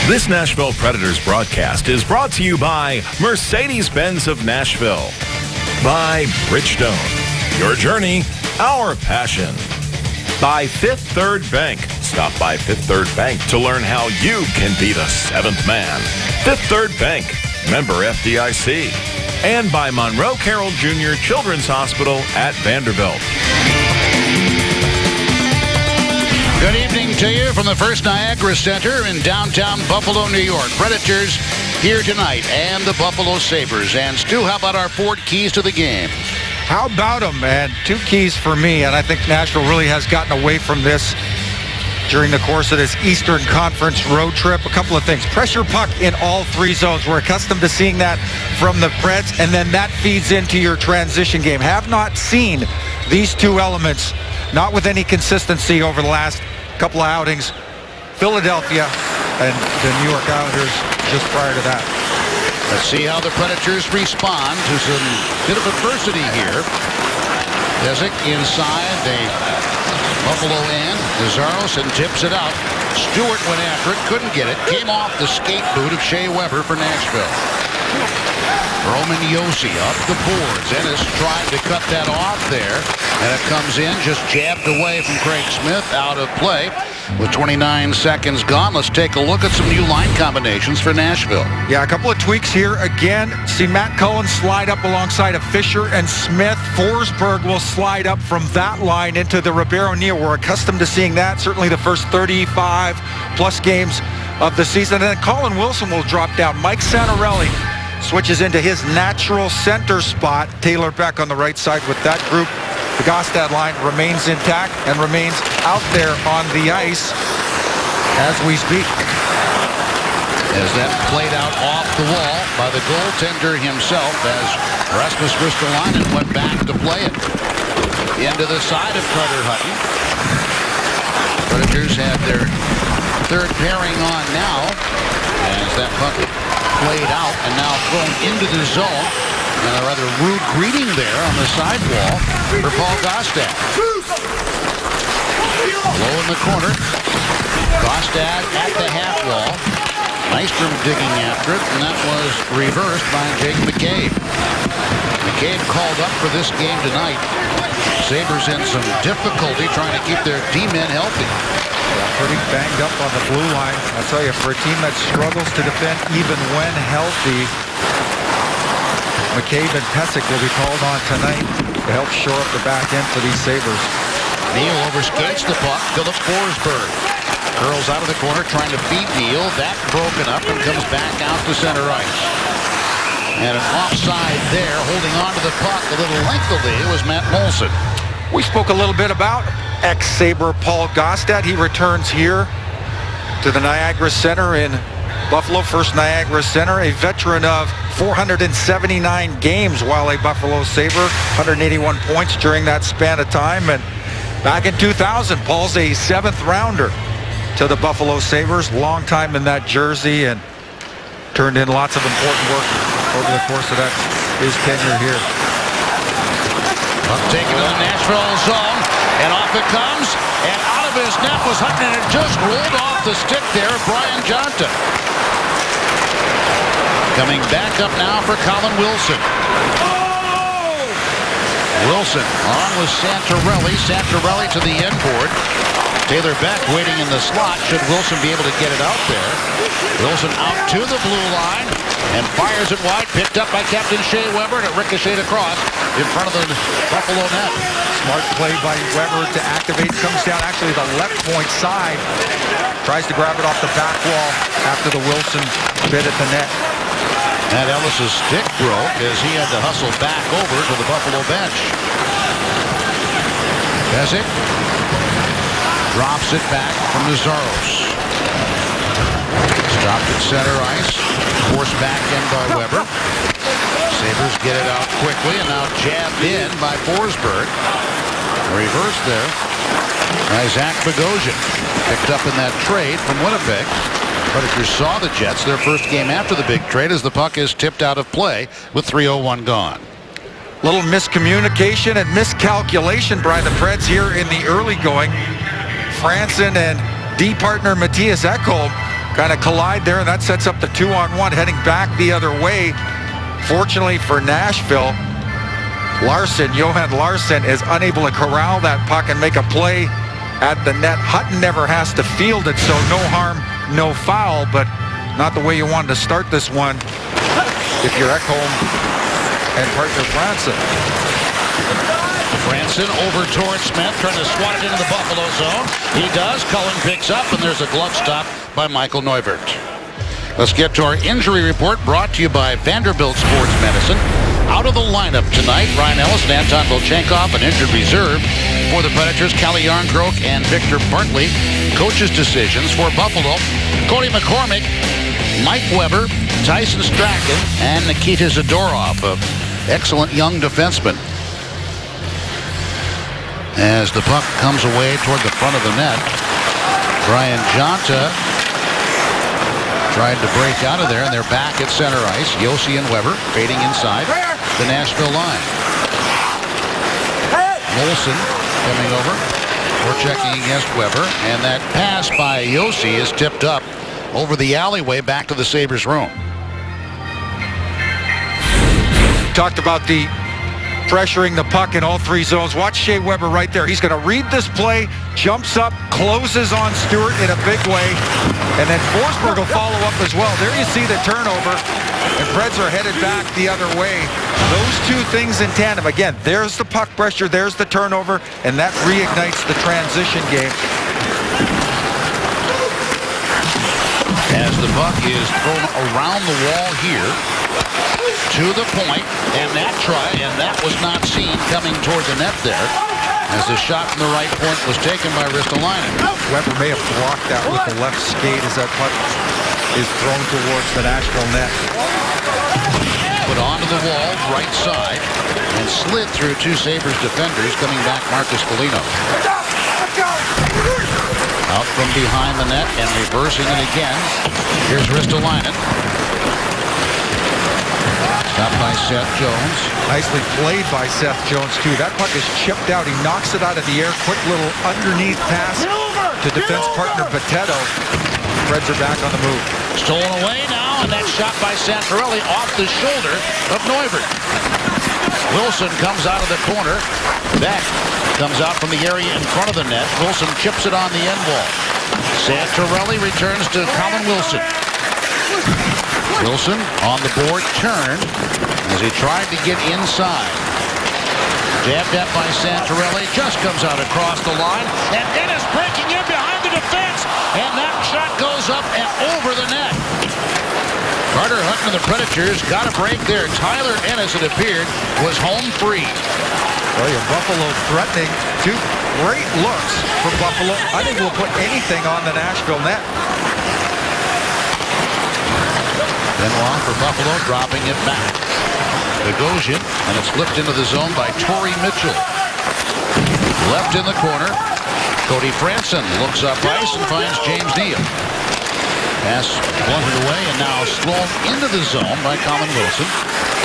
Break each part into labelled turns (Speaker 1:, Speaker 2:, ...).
Speaker 1: This Nashville Predators broadcast is brought to you by Mercedes-Benz of Nashville. By Bridgestone. Your journey, our passion. By Fifth Third Bank. Stop by Fifth Third Bank to learn how you can be the seventh man. Fifth Third Bank. Member FDIC. And by Monroe Carroll Jr. Children's Hospital at Vanderbilt.
Speaker 2: Good evening to you from the First Niagara Center in downtown Buffalo, New York. Predators here tonight and the Buffalo Sabres. And Stu, how about our 4 keys to the game?
Speaker 3: How about them, man? 2 keys for me, and I think Nashville really has gotten away from this during the course of this Eastern Conference road trip. A couple of things. Pressure puck in all 3 zones. We're accustomed to seeing that from the Preds, and then that feeds into your transition game. Have not seen these 2 elements, not with any consistency over the last couple of outings. Philadelphia and the New York Islanders just prior to that.
Speaker 2: Let's see how the Predators respond to some bit of adversity here. Desic inside the Buffalo end. Nazaros and tips it out. Stewart went after it, couldn't get it. Came off the skate boot of Shea Weber for Nashville. Roman Josi up the boards. Ennis tried to cut that off there, and it comes in, just jabbed away from Craig Smith, out of play. With 29 seconds gone, let's take a look at some new line combinations for Nashville.
Speaker 3: Yeah, a couple of tweaks here. Again, see Matt Cullen slide up alongside of Fisher and Smith. Forsberg will slide up from that line into the Ribeiro Neal. We're accustomed to seeing that, certainly the first 35-plus games of the season. And then Colin Wilson will drop down. Mike Santorelli switches into his natural center spot. Taylor Beck on the right side with that group. The Gostad line remains intact and remains out there on the ice as we speak.
Speaker 2: As that played out off the wall by the goaltender himself as Rasmus Ristolainen went back to play it. Into the side of Carter Hutton. Predators have their 3rd pairing on now as that puck played out and now thrown into the zone. And a rather rude greeting there on the sidewall for Paul Gostad. Low in the corner. Gostad at the half wall. Nystrom digging after it, and that was reversed by Jake McCabe. McCabe called up for this game tonight. Sabres in some difficulty trying to keep their D-men healthy.
Speaker 3: Yeah, pretty banged up on the blue line. I'll tell you, for a team that struggles to defend even when healthy, McCabe and Pesic will be called on tonight to help shore up the back end for these Sabres.
Speaker 2: Neal overskates the puck. Philip Forsberg curls out of the corner trying to beat Neal. That broken up and comes back out to center ice. And an offside there, holding on to the puck a little lengthily, was Matt Moulson.
Speaker 3: We spoke a little bit about ex-Sabre Paul Gostad. He returns here to the Niagara Center in Buffalo, First Niagara Center, a veteran of 479 games while a Buffalo Sabre, 181 points during that span of time. And back in 2000, Paul's a 7th rounder to the Buffalo Sabres, long time in that jersey, and turned in lots of important work over the course of his tenure here.
Speaker 2: Puck taken to the Nashville zone, and off it comes, and out of his net was Hutton, and it just rolled off the stick there of Brian Johnson. Coming back up now for Colin Wilson. Wilson on with Santorelli. Santorelli to the end board. Taylor Beck waiting in the slot. Should Wilson be able to get it out there? Wilson out to the blue line and fires it wide. Picked up by Captain Shea Weber, and it ricocheted across in front of the Buffalo net.
Speaker 3: Smart play by Weber to activate. Comes down actually the left point side. Tries to grab it off the back wall after the Wilson bit at the net.
Speaker 2: Matt Ellis's stick broke as he had to hustle back over to the Buffalo bench. Pesic drops it back from Nazaros. Stopped at center ice. Forced back in by Weber. Sabres get it out quickly and now jabbed in by Forsberg. Reverse there by Zach Bogosian. Picked up in that trade from Winnipeg. Predators saw the Jets their first game after the big trade as the puck is tipped out of play with 3:01 gone.
Speaker 3: Little miscommunication and miscalculation by the Preds here in the early going. Franson and D partner Matthias Ekholm kind of collide there, and that sets up the 2-on-1 heading back the other way. Fortunately for Nashville, Johan Larsson is unable to corral that puck and make a play at the net. Hutton never has to field it, so no harm, no foul, but not the way you wanted to start this one if you're Ekholm and partner Franson.
Speaker 2: Franson over towards Smith, trying to swat it into the Buffalo zone. He does. Cullen picks up, and there's a glove stop by Michael Neuvert. Let's get to our injury report, brought to you by Vanderbilt Sports Medicine. Out of the lineup tonight, Ryan Ellis and Anton Volchenkov, an injured reserve for the Predators. Calle Jarnkrok and Victor Bartley. Coach's decisions for Buffalo: Cody McCormick, Mike Weber, Tyson Strachan, and Nikita Zadorov, an excellent young defenseman. As the puck comes away toward the front of the net, Brian Jonta tried to break out of there, and they're back at center ice. Josi and Weber fading inside the Nashville line. Molson coming over, forechecking against Weber, and that pass by Josi is tipped up over the alleyway back to the Sabres room.
Speaker 3: Talked about the pressuring the puck in all three zones. Watch Shea Weber right there. He's going to read this play, jumps up, closes on Stewart in a big way, and then Forsberg will follow up as well. There you see the turnover, and Preds are headed back the other way. Those two things in tandem. Again, there's the puck pressure, there's the turnover, and that reignites the transition game.
Speaker 2: As the puck is thrown around the wall here, to the point, and that was not seen coming toward the net there, as the shot from the right point was taken by Ristolainen.
Speaker 3: Weber may have blocked that with the left skate as that puck is thrown towards the Nashville net.
Speaker 2: Put onto the wall, right side, and slid through two Sabres defenders. Coming back, Marcus Foligno. Out from behind the net and reversing it again. Here's Ristolainen. Stopped by Seth Jones.
Speaker 3: Nicely played by Seth Jones, too. That puck is chipped out. He knocks it out of the air. Quick little underneath pass to defense partner Boteto. Reds are back on the move.
Speaker 2: Stolen away now, and that shot by Santorelli off the shoulder of Neuvert. Wilson comes out of the corner. Beck comes out from the area in front of the net. Wilson chips it on the end wall. Santorelli returns to Colin Wilson. Wilson on the board, turned as he tried to get inside. Jabbed at by Santorelli, just comes out across the line, and Ennis breaking in behind the defense, and that shot goes up and over the net. Carter Hutton and the Predators got a break there. Tyler Ennis, it appeared, was home free.
Speaker 3: Well, your Buffalo threatening. Two great looks for Buffalo. I think we'll put anything on the Nashville net.
Speaker 2: Benoit for Buffalo, dropping it back. Bogosian, and it's flipped into the zone by Torrey Mitchell. Left in the corner. Cody Franson looks up ice and finds James Neal. Pass blunted away, and now slown into the zone by Colin Wilson.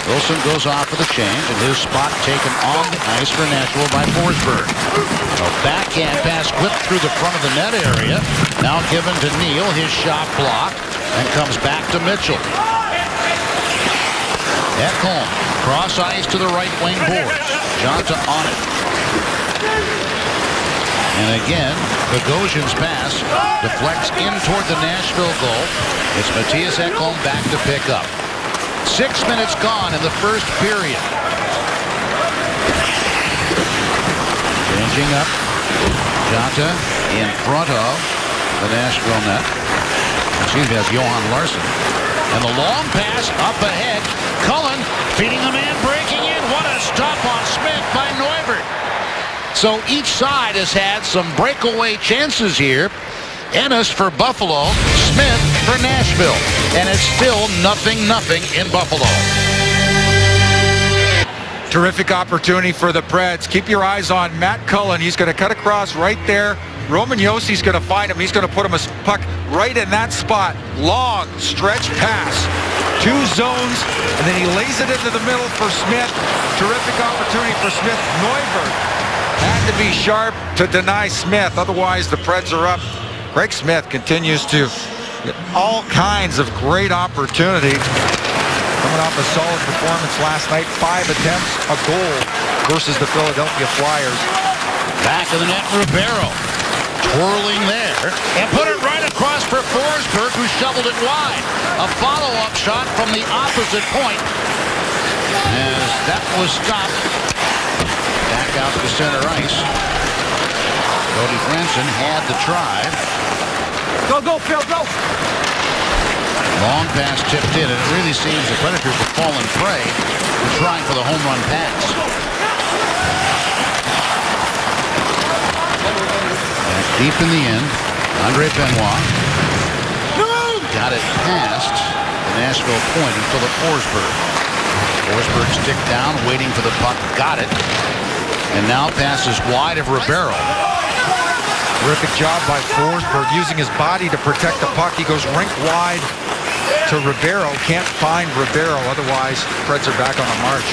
Speaker 2: Wilson goes off for the change, and his spot taken on the ice for Nashville by Forsberg. A backhand pass whipped through the front of the net area. Now given to Neal, his shot blocked, and comes back to Mitchell. Ekholm, cross ice to the right wing boards. Jonta on it. And again, Bogosian's pass deflects in toward the Nashville goal. It's Mattias Ekholm back to pick up. 6 minutes gone in the first period. Changing up. Jonta in front of the Nashville net. Excuse me, that's Johan Larsson. And the long pass up ahead. Cullen feeding the man, breaking in. What a stop on Smith by Neuvert. So each side has had some breakaway chances here. Ennis for Buffalo, Smith for Nashville. And it's still 0-0 in Buffalo.
Speaker 3: Terrific opportunity for the Preds. Keep your eyes on Matt Cullen. He's going to cut across right there. Roman Josi's going to find him. He's going to put him a puck right in that spot. Long stretch pass. Two zones, and then he lays it into the middle for Smith. Terrific opportunity for Smith. Neuvert had to be sharp to deny Smith. Otherwise, the Preds are up. Craig Smith continues to All kinds of great opportunity. Coming off a solid performance last night. 5 attempts, a goal versus the Philadelphia Flyers.
Speaker 2: Back of the net, Ribeiro. Twirling there. And put it right across for Forsberg, who shoveled it wide. A follow-up shot from the opposite point. As that was stopped. Back out to center ice. Cody Franson had the try.
Speaker 4: Go, Phil, go!
Speaker 2: Long pass tipped in, and it really seems the Predators have fallen prey to trying for the home run pass. Back deep in the end, Andre Benoit got it past the Nashville point and Philip Forsberg. Forsberg stick down, waiting for the puck, got it, and now passes wide of Ribeiro.
Speaker 3: Terrific job by Forsberg using his body to protect the puck. He goes rink wide to Ribeiro. Can't find Ribeiro. Otherwise, Preds are back on the march.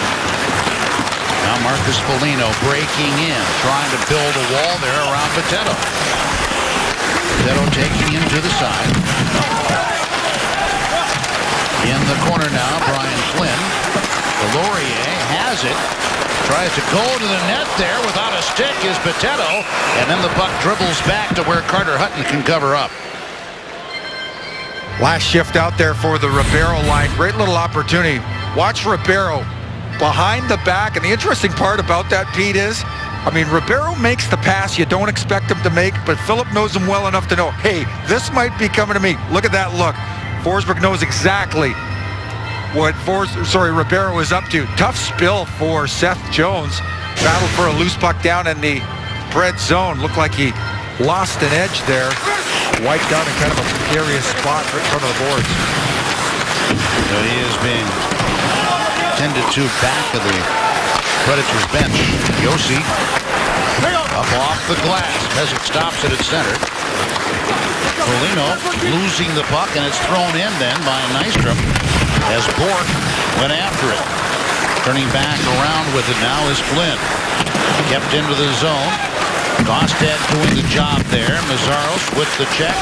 Speaker 2: Now Marcus Foligno breaking in, trying to build a wall there around Votto. Votto taking him to the side. In the corner now, Brian Flynn. Delorier has it. Tries to go to the net there without a stick is Votto. And then the puck dribbles back to where Carter Hutton can cover up.
Speaker 3: Last shift out there for the Ribeiro line. Great little opportunity. Watch Ribeiro behind the back. And the interesting part about that, Pete, is, I mean, Ribeiro makes the pass you don't expect him to make, but Philip knows him well enough to know, hey, this might be coming to me. Look at that look. Forsberg knows exactly what Ribeiro is up to. Tough spill for Seth Jones. Battled for a loose puck down in the Pred zone. Looked like he lost an edge there. Wiped out in kind of a precarious spot right in front of the boards.
Speaker 2: So he is being tended to back of the Predators bench. Josi up off the glass. Pezic stops it at center. Foligno losing the puck, and it's thrown in then by Nystrom as Bourque went after it. Turning back around with it now is Flynn. Kept into the zone. Gostad doing the job there. Mazaros with the check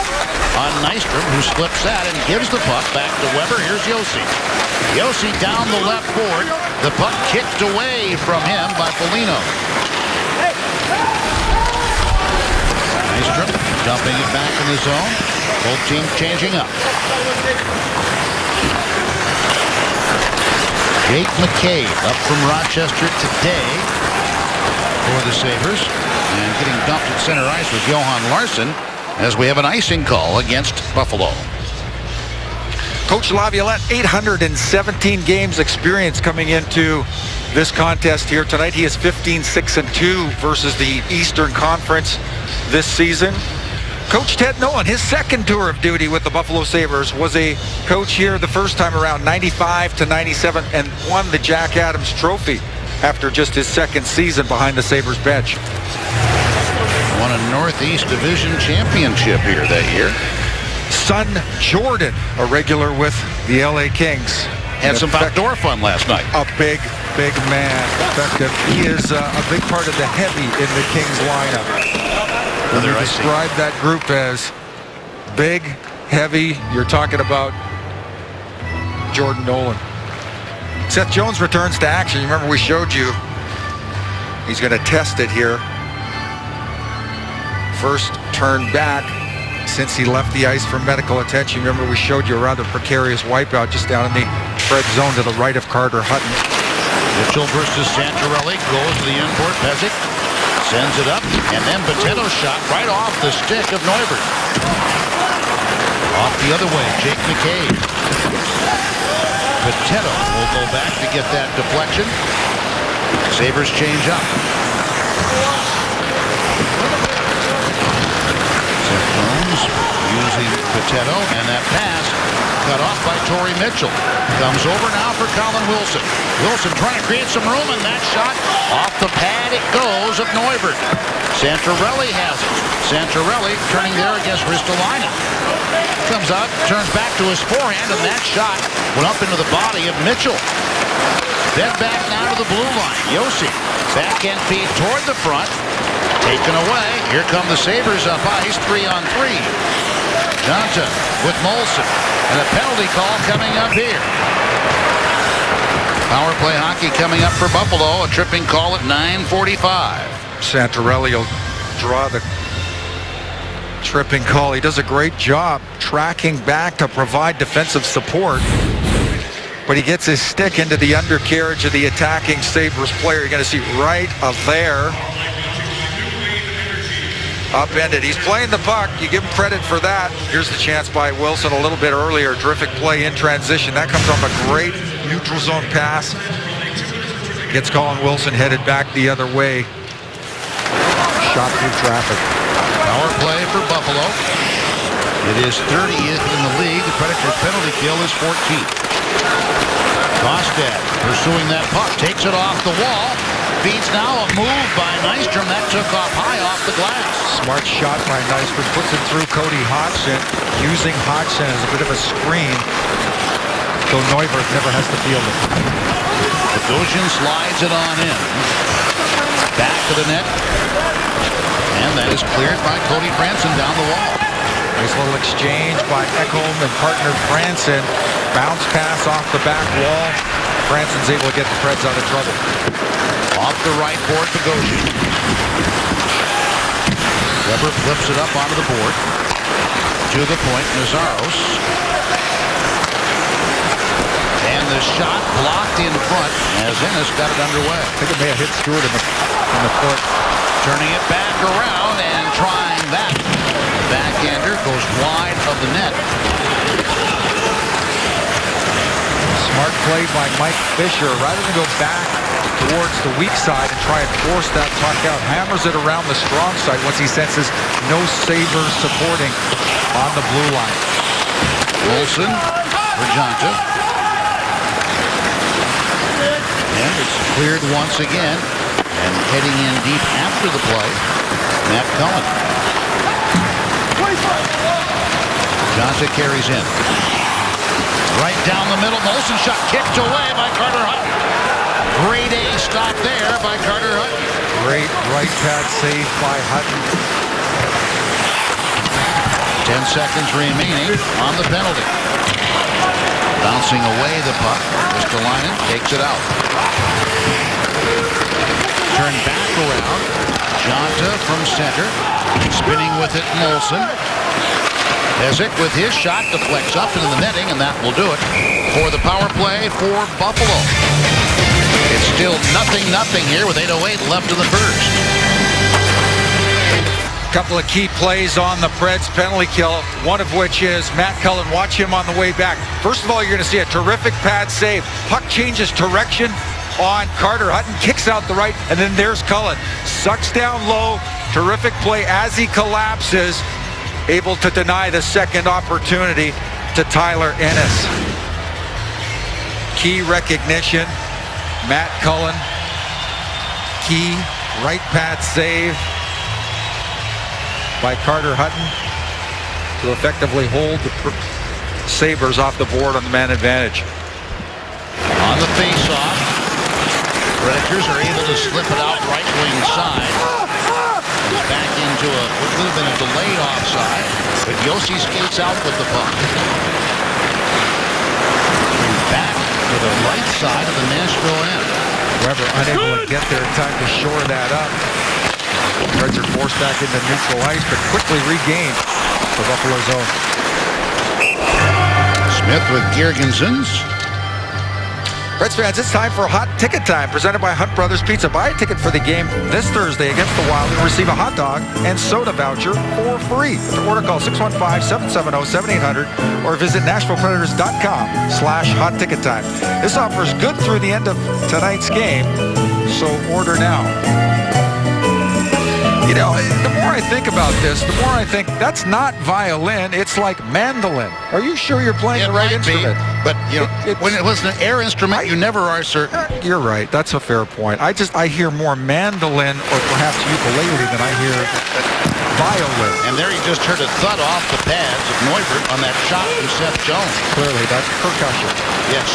Speaker 2: on Nystrom, who slips that and gives the puck back to Weber. Here's Josi. Josi down the left board. The puck kicked away from him by Foligno. Nystrom dumping it back in the zone. Both teams changing up. Jake McCabe up from Rochester today for the Sabres. And getting dumped at center ice with Johan Larsson as we have an icing call against Buffalo.
Speaker 3: Coach Laviolette, 817 games experience coming into this contest here tonight. He is 15-6-2 versus the Eastern Conference this season. Coach Ted Nolan, his second tour of duty with the Buffalo Sabres, was a coach here the first time around, 95-97, and won the Jack Adams Trophy after just his second season behind the Sabres bench.
Speaker 2: Won a Northeast Division championship here that year.
Speaker 3: Son Jordan, a regular with the LA Kings.
Speaker 2: Had some outdoor fun last night.
Speaker 3: A big man. Effective. He is a big part of the heavy in the Kings lineup. You describe that group as big, heavy. You're talking about Jordan Nolan. Seth Jones returns to action. You remember we showed you. He's going to test it here. First turn back since he left the ice for medical attention. Remember we showed you a rather precarious wipeout just down in the red zone to the right of Carter Hutton.
Speaker 2: Mitchell versus Santorelli goes to the inboard. Pezic sends it up, and then Votto shot right off the stick of Neubert. Off the other way, Jake McCabe. Votto will go back to get that deflection. Sabres change up. Seth Jones using Votto, and that pass cut off by Torrey Mitchell. Comes over now for Colin Wilson. Wilson trying to create some room, and that shot off the pad it goes of Neubert. Santorelli has it. Santorelli turning there against Ristolainen. Comes out, turns back to his forehand, and that shot went up into the body of Mitchell. Then back now to the blue line. Josi, backhand feed toward the front. Taken away. Here come the Sabres up ice, 3-on-3. Johnson with Molson. And a penalty call coming up here. Power play hockey coming up for Buffalo. A tripping call at 9:45.
Speaker 3: Santorelli will draw the tripping call. He does a great job tracking back to provide defensive support. But he gets his stick into the undercarriage of the attacking Sabres player. You're going to see right there. Upended. He's playing the puck. You give him credit for that. Here's the chance by Wilson a little bit earlier. Terrific play in transition. That comes off a great neutral zone pass. Gets Colin Wilson headed back the other way. Shot through traffic.
Speaker 2: Power play for Buffalo. It is 30th in the league. The Predators' penalty kill is 14th. Kostad pursuing that puck. Takes it off the wall. Feeds now a move by Nystrom. That took off high off the glass.
Speaker 3: Smart shot by Nystrom. Puts it through Cody Hodgson. Using Hodgson as a bit of a screen. Though Neuvirth never has to field it.
Speaker 2: Bogosian slides it on in. Back to the net. And that is cleared by Cody Franson down the wall.
Speaker 3: Nice little exchange by Ekholm and partner Franson. Bounce pass off the back wall. Franson's able to get the Preds out of trouble.
Speaker 2: Off the right board, Bogosian. Weber flips it up onto the board. To the point, Nazaros. And the shot blocked in front as Ennis got it underway.
Speaker 3: I think it may have hit Stewart in the foot.
Speaker 2: Turning it back around and trying that. Backhander goes wide of the net.
Speaker 3: Smart play by Mike Fisher. Rather than go back towards the weak side and try and force that puck out, hammers it around the strong side once he senses no Sabres supporting on the blue line.
Speaker 2: Wilson for Jonta. And it's cleared once again. And heading in deep after the play, Matt Cullen. Jonta carries in. Right down the middle. Molson shot kicked away by Carter Hutton. Great A stop there by Carter Hutton.
Speaker 3: Great right pad save by Hutton.
Speaker 2: 10 seconds remaining on the penalty. Bouncing away the puck. Ristolainen takes it out. Turn back around. Jonta from center. Spinning with it, Molson. Ezek with his shot deflects up into the netting, and that will do it for the power play for Buffalo. It's still 0-0 here with 8:08 left in the first.
Speaker 3: Couple of key plays on the Preds penalty kill, one of which is Matt Cullen. Watch him on the way back. First of all, you're going to see a terrific pad save. Puck changes direction on Carter Hutton, kicks out the right, and then there's Cullen. Sucks down low. Terrific play as he collapses. Able to deny the second opportunity to Tyler Ennis. Key recognition. Matt Cullen. Key right pad save by Carter Hutton to effectively hold the Sabres off the board on the man advantage.
Speaker 2: On the face-off, Predators are able to slip it out right wing side. Back into what would have been a delayed offside, but Yossi skates out with the puck. Back to the right side of the Nashville end.
Speaker 3: Weber unable to get there in time to shore that up. Reds are forced back into neutral ice, but quickly regained for Buffalo's own.
Speaker 2: Smith with Girgensons.
Speaker 3: Reds fans, it's time for Hot Ticket Time, presented by Hunt Brothers Pizza. Buy a ticket for the game this Thursday against the Wild and receive a hot dog and soda voucher for free. To order, call 615-770-7800 or visit NashvillePredators.com/Hot Ticket Time. This offer is good through the end of tonight's game, so order now. You know, the more I think about this, the more I think that's not violin, it's like mandolin. Are you sure you're playing the right instrument?
Speaker 2: But, you know, when it was an air instrument, you never are certain.
Speaker 3: You're right. That's a fair point. I hear more mandolin or perhaps ukulele than I hear violin.
Speaker 2: And there you just heard a thud off the pads of Neuvirth on that shot from Seth Jones.
Speaker 3: Clearly, that's percussion.
Speaker 2: Yes.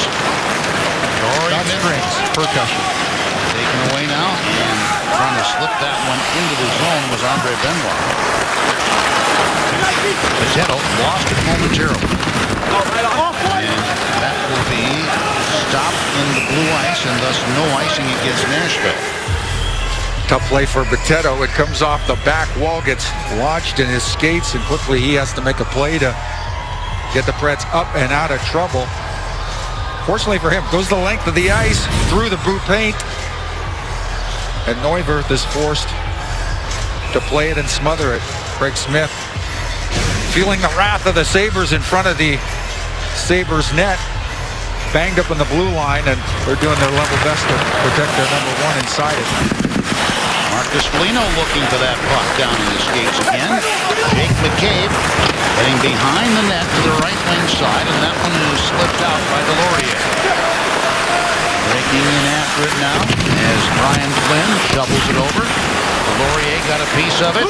Speaker 3: Not strings, percussion.
Speaker 2: Taken away now, and trying to slip that one into the zone was Andre Benoit. Vitello lost it momentarily. And that will be stopped in the blue ice, and thus no icing against Nashville.
Speaker 3: Tough play for Bitetto. It comes off the back wall, gets lodged in his skates, and quickly he has to make a play to get the Preds up and out of trouble. Fortunately for him, goes the length of the ice through the boot paint, and Neuwirth is forced to play it and smother it. Craig Smith feeling the wrath of the Sabres in front of the Sabres net, banged up in the blue line, and they're doing their level best to protect their number one inside it.
Speaker 2: Marcus Foligno looking for that puck down in his skates again. Jake McCabe heading behind the net to the right wing side, and that one is slipped out by Delorier. Breaking in after it now as Brian Flynn shovels it over. Delorier got a piece of it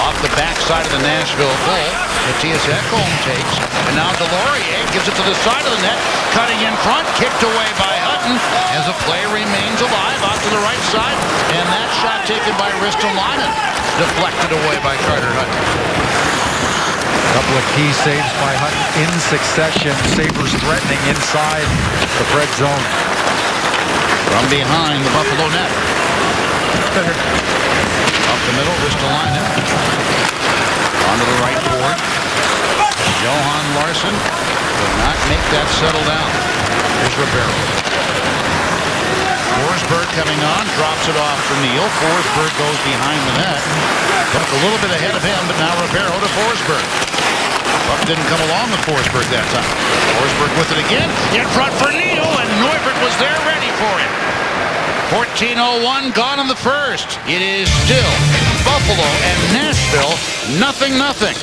Speaker 2: off the backside of the Nashville goal. Matthias Ekholm takes, and now Delorier gives it to the side of the net, cutting in front, kicked away by Hutton as the play remains alive out to the right side, and that shot taken by Ristolainen deflected away by Carter Hutton.
Speaker 3: Couple of key saves by Hutton in succession. Sabres threatening inside the Pred zone.
Speaker 2: From behind the Buffalo net. Up the middle, Ristolainen. Onto the right board. Johan Larsson will not make that settle down. Here's Ribeiro. Forsberg coming on, drops it off for Neal. Forsberg goes behind the net. Buck a little bit ahead of him, but now Ribeiro to Forsberg. Buck didn't come along with Forsberg that time. Forsberg with it again. In front for Neal, and Neuwirth was there ready for him. 14:01 gone in the first. It is still Buffalo and Nashville 0-0.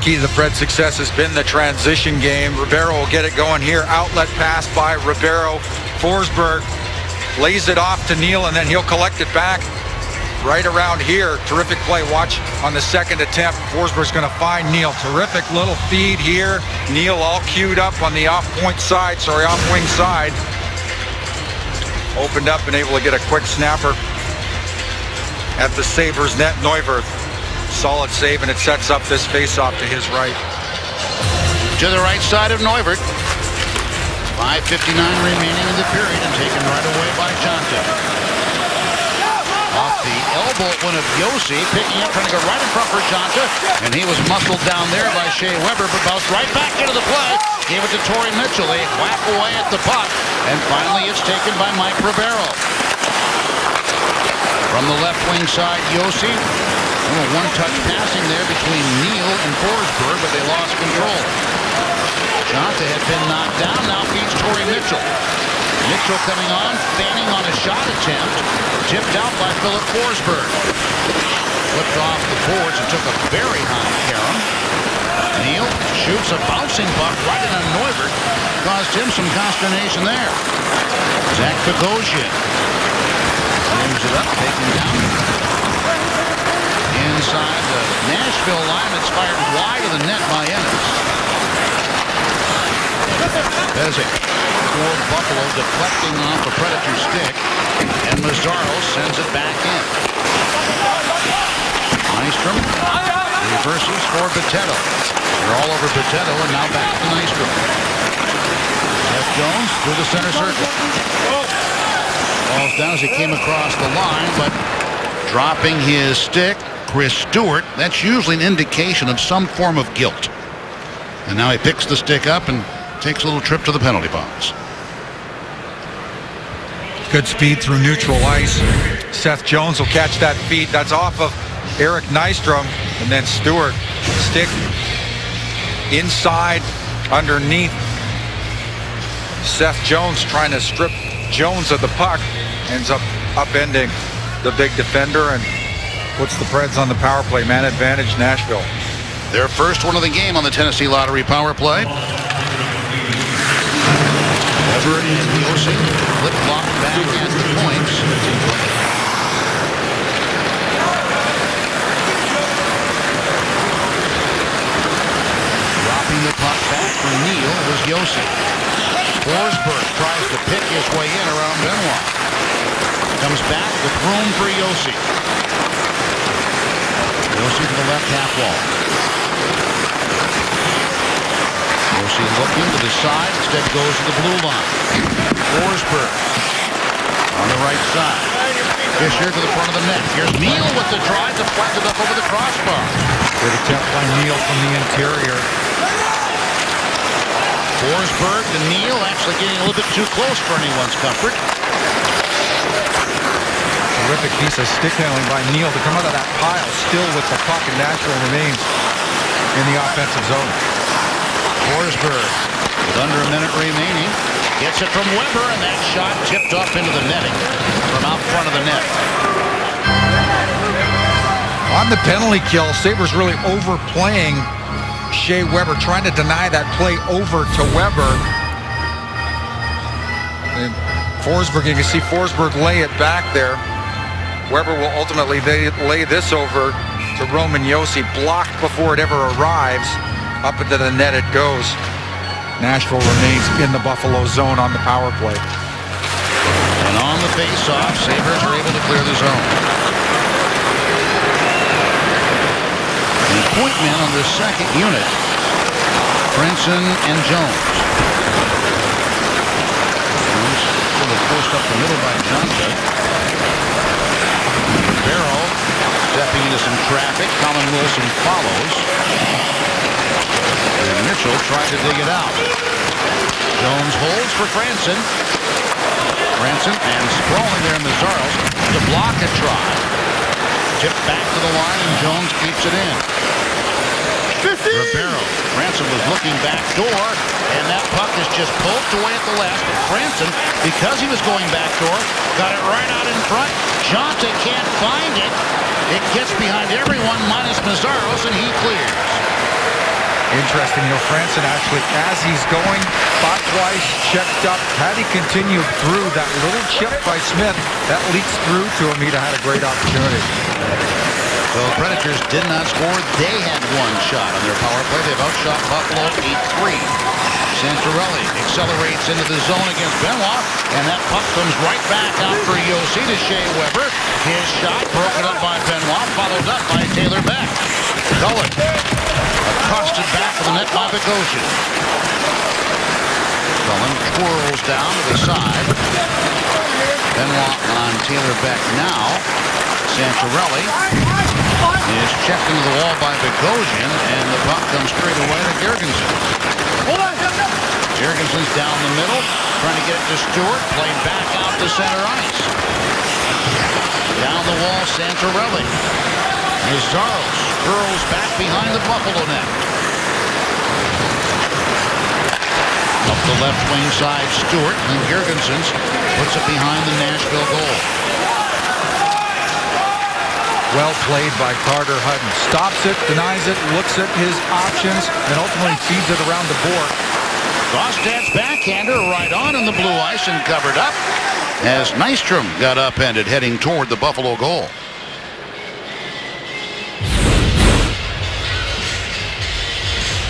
Speaker 3: Key to the Preds' success has been the transition game. Ribeiro will get it going here. Outlet pass by Ribeiro. Forsberg lays it off to Neal, and then he'll collect it back right around here. Terrific play. Watch on the second attempt. Forsberg's going to find Neal. Terrific little feed here. Neal all queued up on the off-wing side. Opened up and able to get a quick snapper at the Sabres net. Neuwirth, solid save, and it sets up this face-off to his right.
Speaker 2: To the right side of Neuwirth. 5:59 remaining in the period, and taken right away by Jonte. Off the elbow went of Josi, picking up, trying to go right in front for Jonte, and he was muscled down there by Shea Weber, but bounced right back into the play. Gave it to Torrey Mitchell. They whack away at the puck, and finally it's taken by Mike Ribeiro. From the left wing side, Josi. One-touch passing there between Neal and Forsberg, but they lost control. Jonte had been knocked down, now feeds Torrey Mitchell. Mitchell coming on, fanning on a shot attempt. Tipped out by Philip Forsberg. Flipped off the boards and took a very high carom. Neal shoots a bouncing puck right in on Neuwirth. Caused him some consternation there. Zach Bogosian brings it up, taken down. Inside the Nashville line, it's fired wide of the net by Ennis. Bezic for Buffalo, deflecting off a Predator stick, and Mazzaro sends it back in. Nystrom reverses for Bitetto. They're all over Bitetto, and now back to Nystrom. Seth Jones through the center circle. Falls down as he came across the line, but dropping his stick, Chris Stewart, that's usually an indication of some form of guilt. And now he picks the stick up and takes a little trip to the penalty box.
Speaker 3: Good speed through neutral ice. Seth Jones will catch that feed. That's off of Eric Nystrom. And then Stewart, stick inside, underneath. Seth Jones trying to strip Jones of the puck. Ends up upending the big defender and puts the Preds on the power play. Man advantage, Nashville.
Speaker 2: Their first one of the game on the Tennessee Lottery power play. Everett and Josi flip-flop back at the points. Dropping the puck back for Neal was Josi. Forsberg tries to pick his way in around Benoit. Comes back with room for Josi. Josie to the left half wall. Josie looking to the side, instead goes to the blue line. Forsberg on the right side. Fisher to the front of the net. Here's Neal with the drive, deflected up over the crossbar.
Speaker 3: Good attempt by Neal from the interior.
Speaker 2: Forsberg to Neal, actually getting a little bit too close for anyone's comfort.
Speaker 3: Terrific piece of stick handling by Neal to come out of that pile still with the puck, and Nashville remains in the offensive zone.
Speaker 2: Forsberg with under a minute remaining. Gets it from Weber, and that shot tipped off into the netting from out front of the net.
Speaker 3: On the penalty kill, Sabres really overplaying Shea Weber, trying to deny that play over to Weber. And Forsberg, you can see Forsberg lay it back there. Weber will ultimately lay this over to Roman Josi, blocked before it ever arrives. Up into the net it goes. Nashville remains in the Buffalo zone on the power play.
Speaker 2: And on the face-off, Sabres are able to clear the zone. The point men on the second unit, Frenson and Jones. Jones to the post up the middle by Jonta. Barrow stepping into some traffic. Colin Wilson follows. And Mitchell tried to dig it out. Jones holds for Franson. Franson and sprawling there Mazaros to block a try. Tipped back to the line and Jones keeps it in. Ribeiro. Franson was looking back door, and that puck is just poked away at the last. But Franson, because he was going back door, got it right out in front. Jonta can't find it. It gets behind everyone minus Mazaros, and he clears.
Speaker 3: Interesting, Franson actually, as he's going, thought twice, checked up. Had he continued through that little chip by Smith, that leaks through to him. He'd have had a great opportunity.
Speaker 2: So the Predators did not score. They had one shot on their power play. They've outshot Buffalo 8-3. Santorelli accelerates into the zone against Benoit, and that puck comes right back out for Josi to Shea Weber. His shot broken up by Benoit, followed up by Taylor Beck. Cullen accosted back to the net by Bogosian. Cullen twirls down to the side. Benoit on Taylor Beck now. Santorelli is checked into the wall by Bogosian, and the puck comes straight away to Girgensons. Girgensons down the middle, trying to get it to Stewart, played back out to center ice. Down the wall, Santorelli. Mazaros curls back behind the Buffalo net. Up the left wing side, Stewart, and Girgensons puts it behind the Nashville goal.
Speaker 3: Well played by Carter Hutton. Stops it, denies it, looks at his options, and ultimately feeds it around the board.
Speaker 2: Gostad's backhander right on in the blue ice and covered up as Nystrom got upended heading toward the Buffalo goal.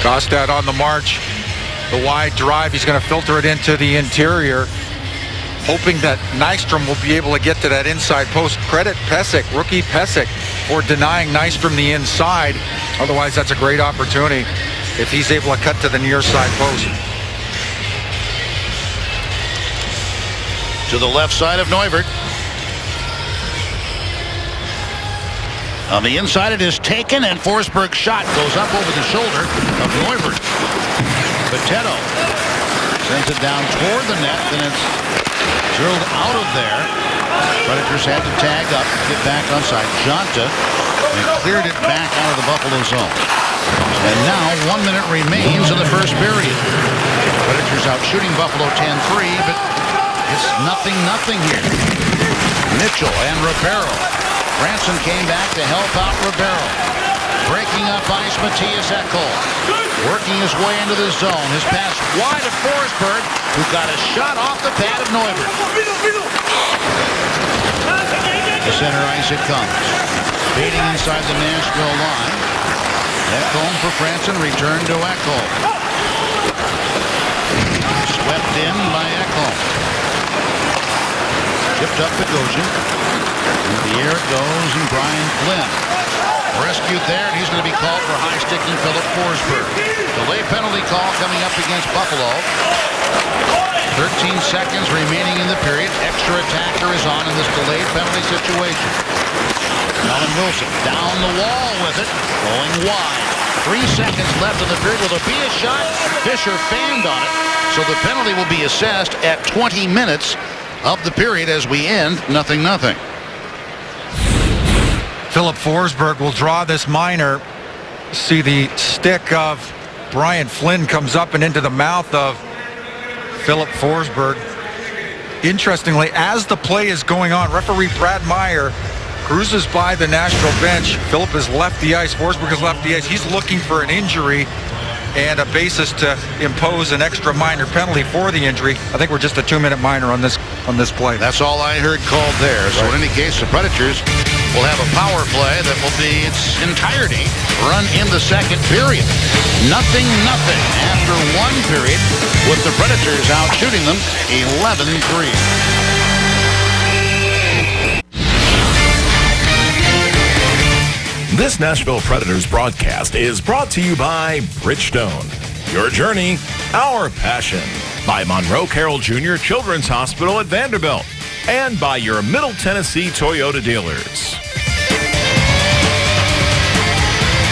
Speaker 3: Gostad on the march. The wide drive, he's going to filter it into the interior, hoping that Nystrom will be able to get to that inside post. Credit Pysyk, rookie Pysyk, for denying Nystrom the inside. Otherwise, that's a great opportunity if he's able to cut to the near side post.
Speaker 2: To the left side of Neuvert. On the inside, it is taken, and Forsberg's shot goes up over the shoulder of Neuvert. Potato sends it down toward the net, and it's drilled out of there. Predators had to tag up, get back onside. Jonta, and cleared it back out of the Buffalo zone. And now 1 minute remains in the first period. Predators out shooting Buffalo 10-3, but it's 0-0 here. Mitchell and Ribeiro. Franson came back to help out Ribeiro. Breaking up ice, Matthias Ekholm. Working his way into the zone. His pass wide of Forsberg, who got a shot off the pad of Neuvert. To center ice it comes. Fading inside the Nashville line. Ekholm for Franson, return to Ekholm. Swept in by Ekholm. Tipped up to Bogosian. In the air it goes, and Brian Flynn Rescued there, and he's going to be called for high-sticking Philip Forsberg. Delay penalty call coming up against Buffalo. 13 seconds remaining in the period. Extra attacker is on in this delayed penalty situation. Colin Wilson down the wall with it, going wide. 3 seconds left in the period. Will there be a shot? Fisher fanned on it, so the penalty will be assessed at 20 minutes of the period as we end 0-0.
Speaker 3: Philip Forsberg will draw this minor. See the stick of Brian Flynn comes up and into the mouth of Philip Forsberg. Interestingly, as the play is going on, referee Brad Meyer cruises by the Nashville bench. Philip has left the ice. Forsberg has left the ice. He's looking for an injury and a basis to impose an extra minor penalty for the injury. I think we're just a 2-minute minor on this play.
Speaker 2: That's all I heard called there. So in any case, the Predators will have a power play that will be its entirety run in the second period. 0-0 after one period, with the Predators out shooting them 11-3.
Speaker 1: This Nashville Predators broadcast is brought to you by Bridgestone. Your journey, our passion. By Monroe Carroll Jr. Children's Hospital at Vanderbilt. And by your Middle Tennessee Toyota dealers.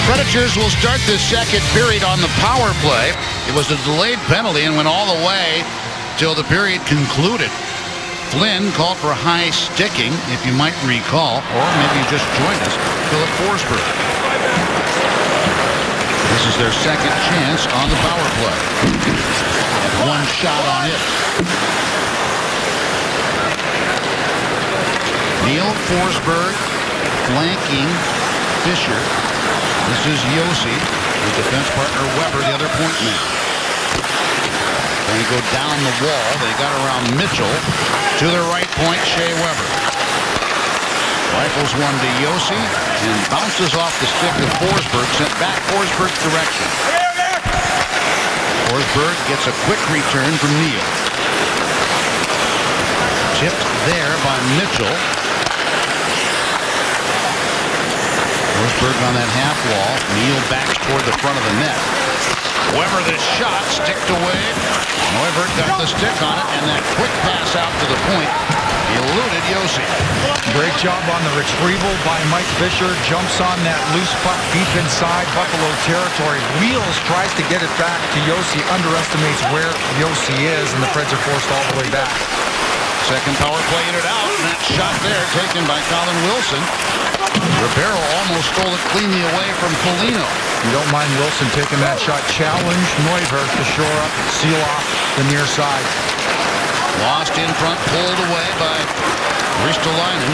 Speaker 2: Predators will start this second period on the power play. It was a delayed penalty and went all the way till the period concluded. Flynn called for high sticking, if you might recall, or maybe you just joined us, Philip Forsberg. This is their second chance on the power play. And one shot on it. Neil Forsberg flanking Fisher. This is Josi, his defense partner Weber, the other point man. Going to go down the wall. They got around Mitchell. To the right point, Shea Weber. Rifles one to Josi and bounces off the stick of Forsberg, sent back Forsberg's direction. Forsberg gets a quick return from Neal. Tipped there by Mitchell. Forsberg on that half wall. Neal backs toward the front of the net. Weber, this shot sticked away. Neuvert got the stick on it, and that quick pass out to the point eluded Josi.
Speaker 3: Great job on the retrieval by Mike Fisher. Jumps on that loose puck deep inside Buffalo territory. Wheels, tries to get it back to Josi. Underestimates where Josi is, and the Preds are forced all the way back.
Speaker 2: Second power play in it out, and that shot there taken by Colin Wilson. Ribeiro almost stole it cleanly away from Foligno.
Speaker 3: You don't mind Wilson taking that shot. Challenge Neuvert to shore up, seal off the near side.
Speaker 2: Lost in front, pulled away by Ristolainen.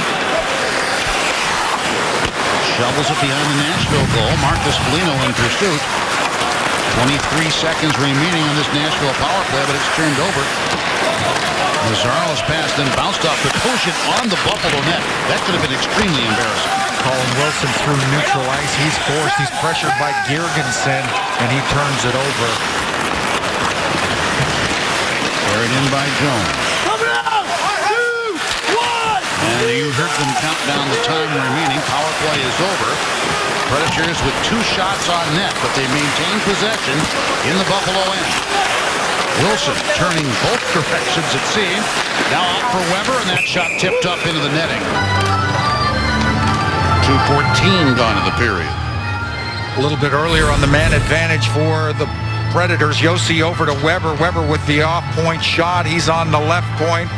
Speaker 2: Shovels it behind the Nashville goal. Marcus Foligno in pursuit. 23 seconds remaining on this Nashville power play, but it's turned over. Lazzaro's pass then bounced off the cushion on the Buffalo net. That could have been extremely embarrassing.
Speaker 3: Colin Wilson through neutral ice. He's forced. He's pressured by Girgensson, and he turns it over.
Speaker 2: Carried in by Jones.
Speaker 4: Coming out! 2, 1!
Speaker 2: And you heard them count down the time remaining. Power play is over. Predators with 2 shots on net, but they maintain possession in the Buffalo end. Wilson turning both directions, it seems. Now out for Weber, and that shot tipped up into the netting. 2:14 gone in the period.
Speaker 3: A little bit earlier on the man advantage for the Predators. Josi over to Weber. Weber with the off-point shot. He's on the left point.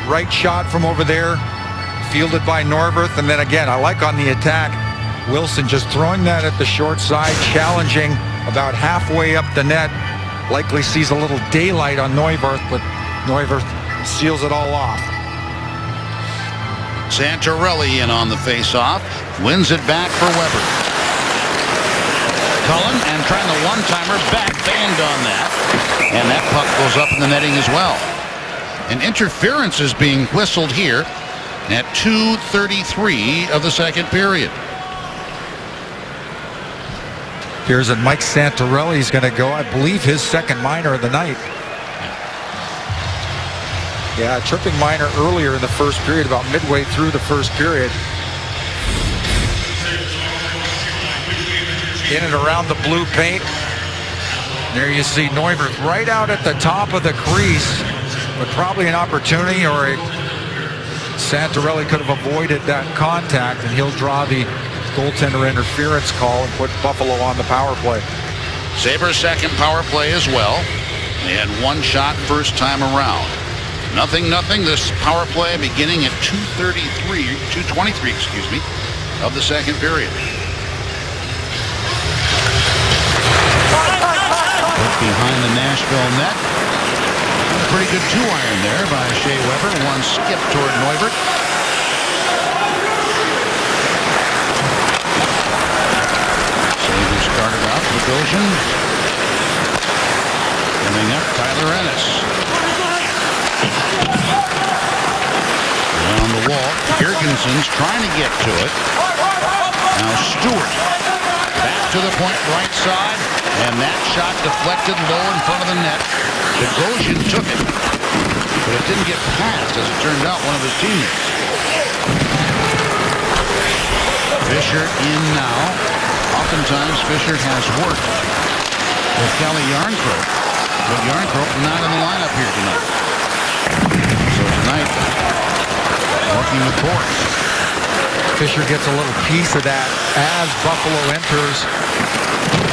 Speaker 3: Right shot from over there. Fielded by Neuwirth. And then again, I like on the attack, Wilson just throwing that at the short side, challenging about halfway up the net. Likely sees a little daylight on Neuwirth, but Neuwirth seals it all off.
Speaker 2: Santorelli in on the face-off. Wins it back for Weber. Cullen and trying the one-timer, back band on that. And that puck goes up in the netting as well. An interference is being whistled here at 2:33 of the second period.
Speaker 3: Appears that Mike Santorelli is going to go, I believe, his second minor of the night. Yeah, a tripping minor earlier in the first period, about midway through the first period. in and around the blue paint. There you see Neuwirth right out at the top of the crease, but probably an opportunity, or Santorelli could have avoided that contact, and he'll draw the goaltender interference call and put Buffalo on the power play.
Speaker 2: Sabres' second power play as well. They had one shot first time around. 0-0 this power play beginning at 2:23, excuse me, of the second period. Put behind the Nashville net. A pretty good 2-iron there by Shea Weber. One skip toward Neuwirth. Sabres started out with Goshen. Coming up, Tyler Ennis. On the wall, Girgensons trying to get to it. Now Stewart back to the point right side, and that shot deflected low in front of the net. Goshen took it, but it didn't get past, as it turned out, one of his teammates. Fisher in now. Oftentimes Fisher has worked with Kelly Yarncroke, but Yarncroke not in the lineup here tonight. So tonight, working with Boris.
Speaker 3: Fisher gets a little piece of that as Buffalo enters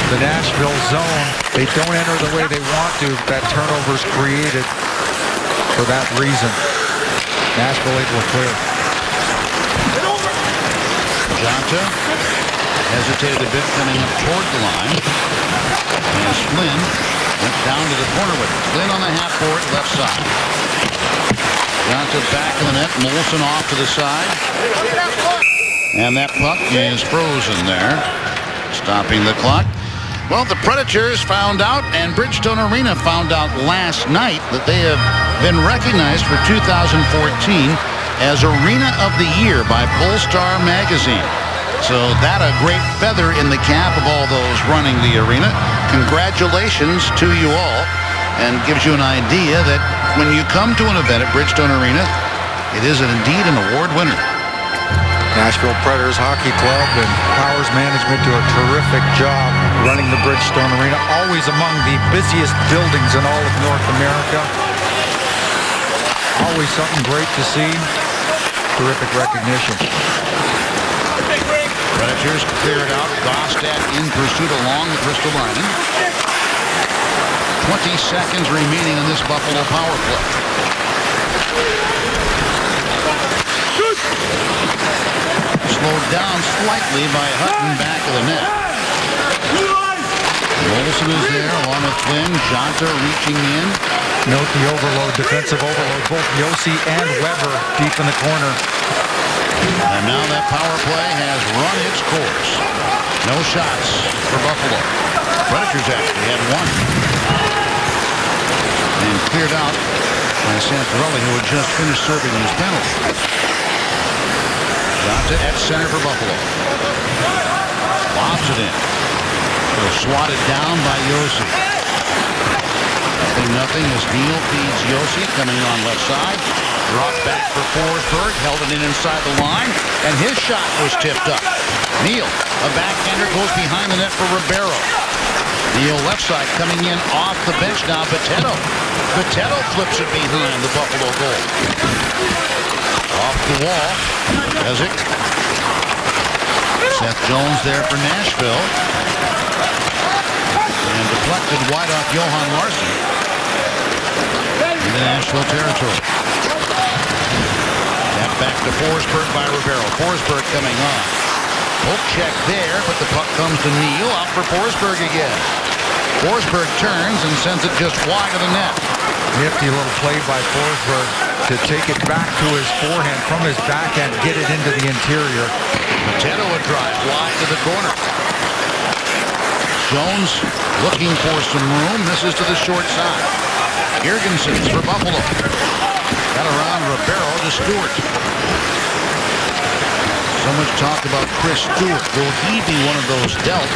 Speaker 3: the Nashville zone. They don't enter the way they want to. That turnover's created for that reason. Nashville able to clear.
Speaker 2: Jonta hesitated a bit coming up toward the line. As Flynn went down to the corner with it. Flynn on the half board, left side. Jonta back in the net. Molson off to the side. And that puck is frozen there, stopping the clock. Well, the Predators found out, and Bridgestone Arena found out last night, that they have been recognized for 2014 as Arena of the Year by Pollstar Magazine. So that a great feather in the cap of all those running the arena. Congratulations to you all, and gives you an idea that when you come to an event at Bridgestone Arena, it is indeed an award winner.
Speaker 3: Nashville Predators Hockey Club and Powers Management do a terrific job running the Bridgestone Arena, always among the busiest buildings in all of North America. Always something great to see. Terrific recognition.
Speaker 2: Predators clear it out. Gostad in pursuit along the Crystal Lining. 20 seconds remaining in this Buffalo power play. Slowed down slightly by Hutton back of the net. Molson is there along with Flynn. Jonta reaching in.
Speaker 3: Note the overload, defensive overload. Both Josi and Weber deep in the corner.
Speaker 2: And now that power play has run its course. No shots for Buffalo. Predators actually had one. And cleared out by Santorelli, who had just finished serving his penalty. Jonta at center for Buffalo. Lobs it in. Swatted down by Josi. 0-0 as Neal feeds Josi, coming on left side. Dropped back for Forsberg, held it in inside the line, and his shot was tipped up. Neal, a backhander, goes behind the net for Ribeiro. Neal left side coming in off the bench now. Boteto flips it behind the Buffalo goal. Off the wall. Ezek. Seth Jones there for Nashville. And deflected wide off Johan Larsson. In the Nashville territory. Tap back to Forsberg by Ribeiro. Forsberg coming on. Poke check there, but the puck comes to Neal. Out for Forsberg again. Forsberg turns and sends it just wide of the net.
Speaker 3: Nifty little play by Forsberg to take it back to his forehand from his backhand, get it into the interior.
Speaker 2: Boteto a drive wide to the corner. Jones looking for some room. Misses to the short side. Girgensons for Buffalo. Got around Ribeiro to Stewart. So much talk about Chris Stewart. Will he be one of those dealt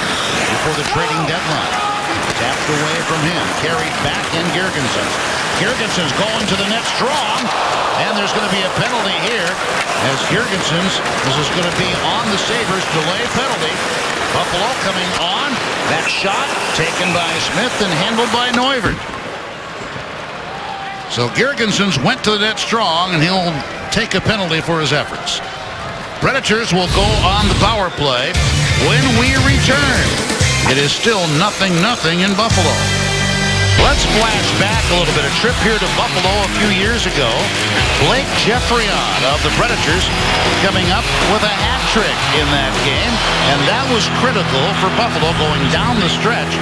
Speaker 2: before the trading deadline? Tapped away from him. Carried back in Girgensons. Girgensons going to the net strong. And there's going to be a penalty here as Girgensons, this is going to be on the Sabres, delay penalty. Buffalo coming on. That shot taken by Smith and handled by Neuvirth. So Girgensons went to the net strong, and he'll take a penalty for his efforts. Predators will go on the power play when we return. It is still 0-0 in Buffalo. Let's flash back a little bit. A trip here to Buffalo a few years ago. Blake Geoffrion of the Predators coming up with a hat trick in that game. And that was critical for Buffalo going down the stretch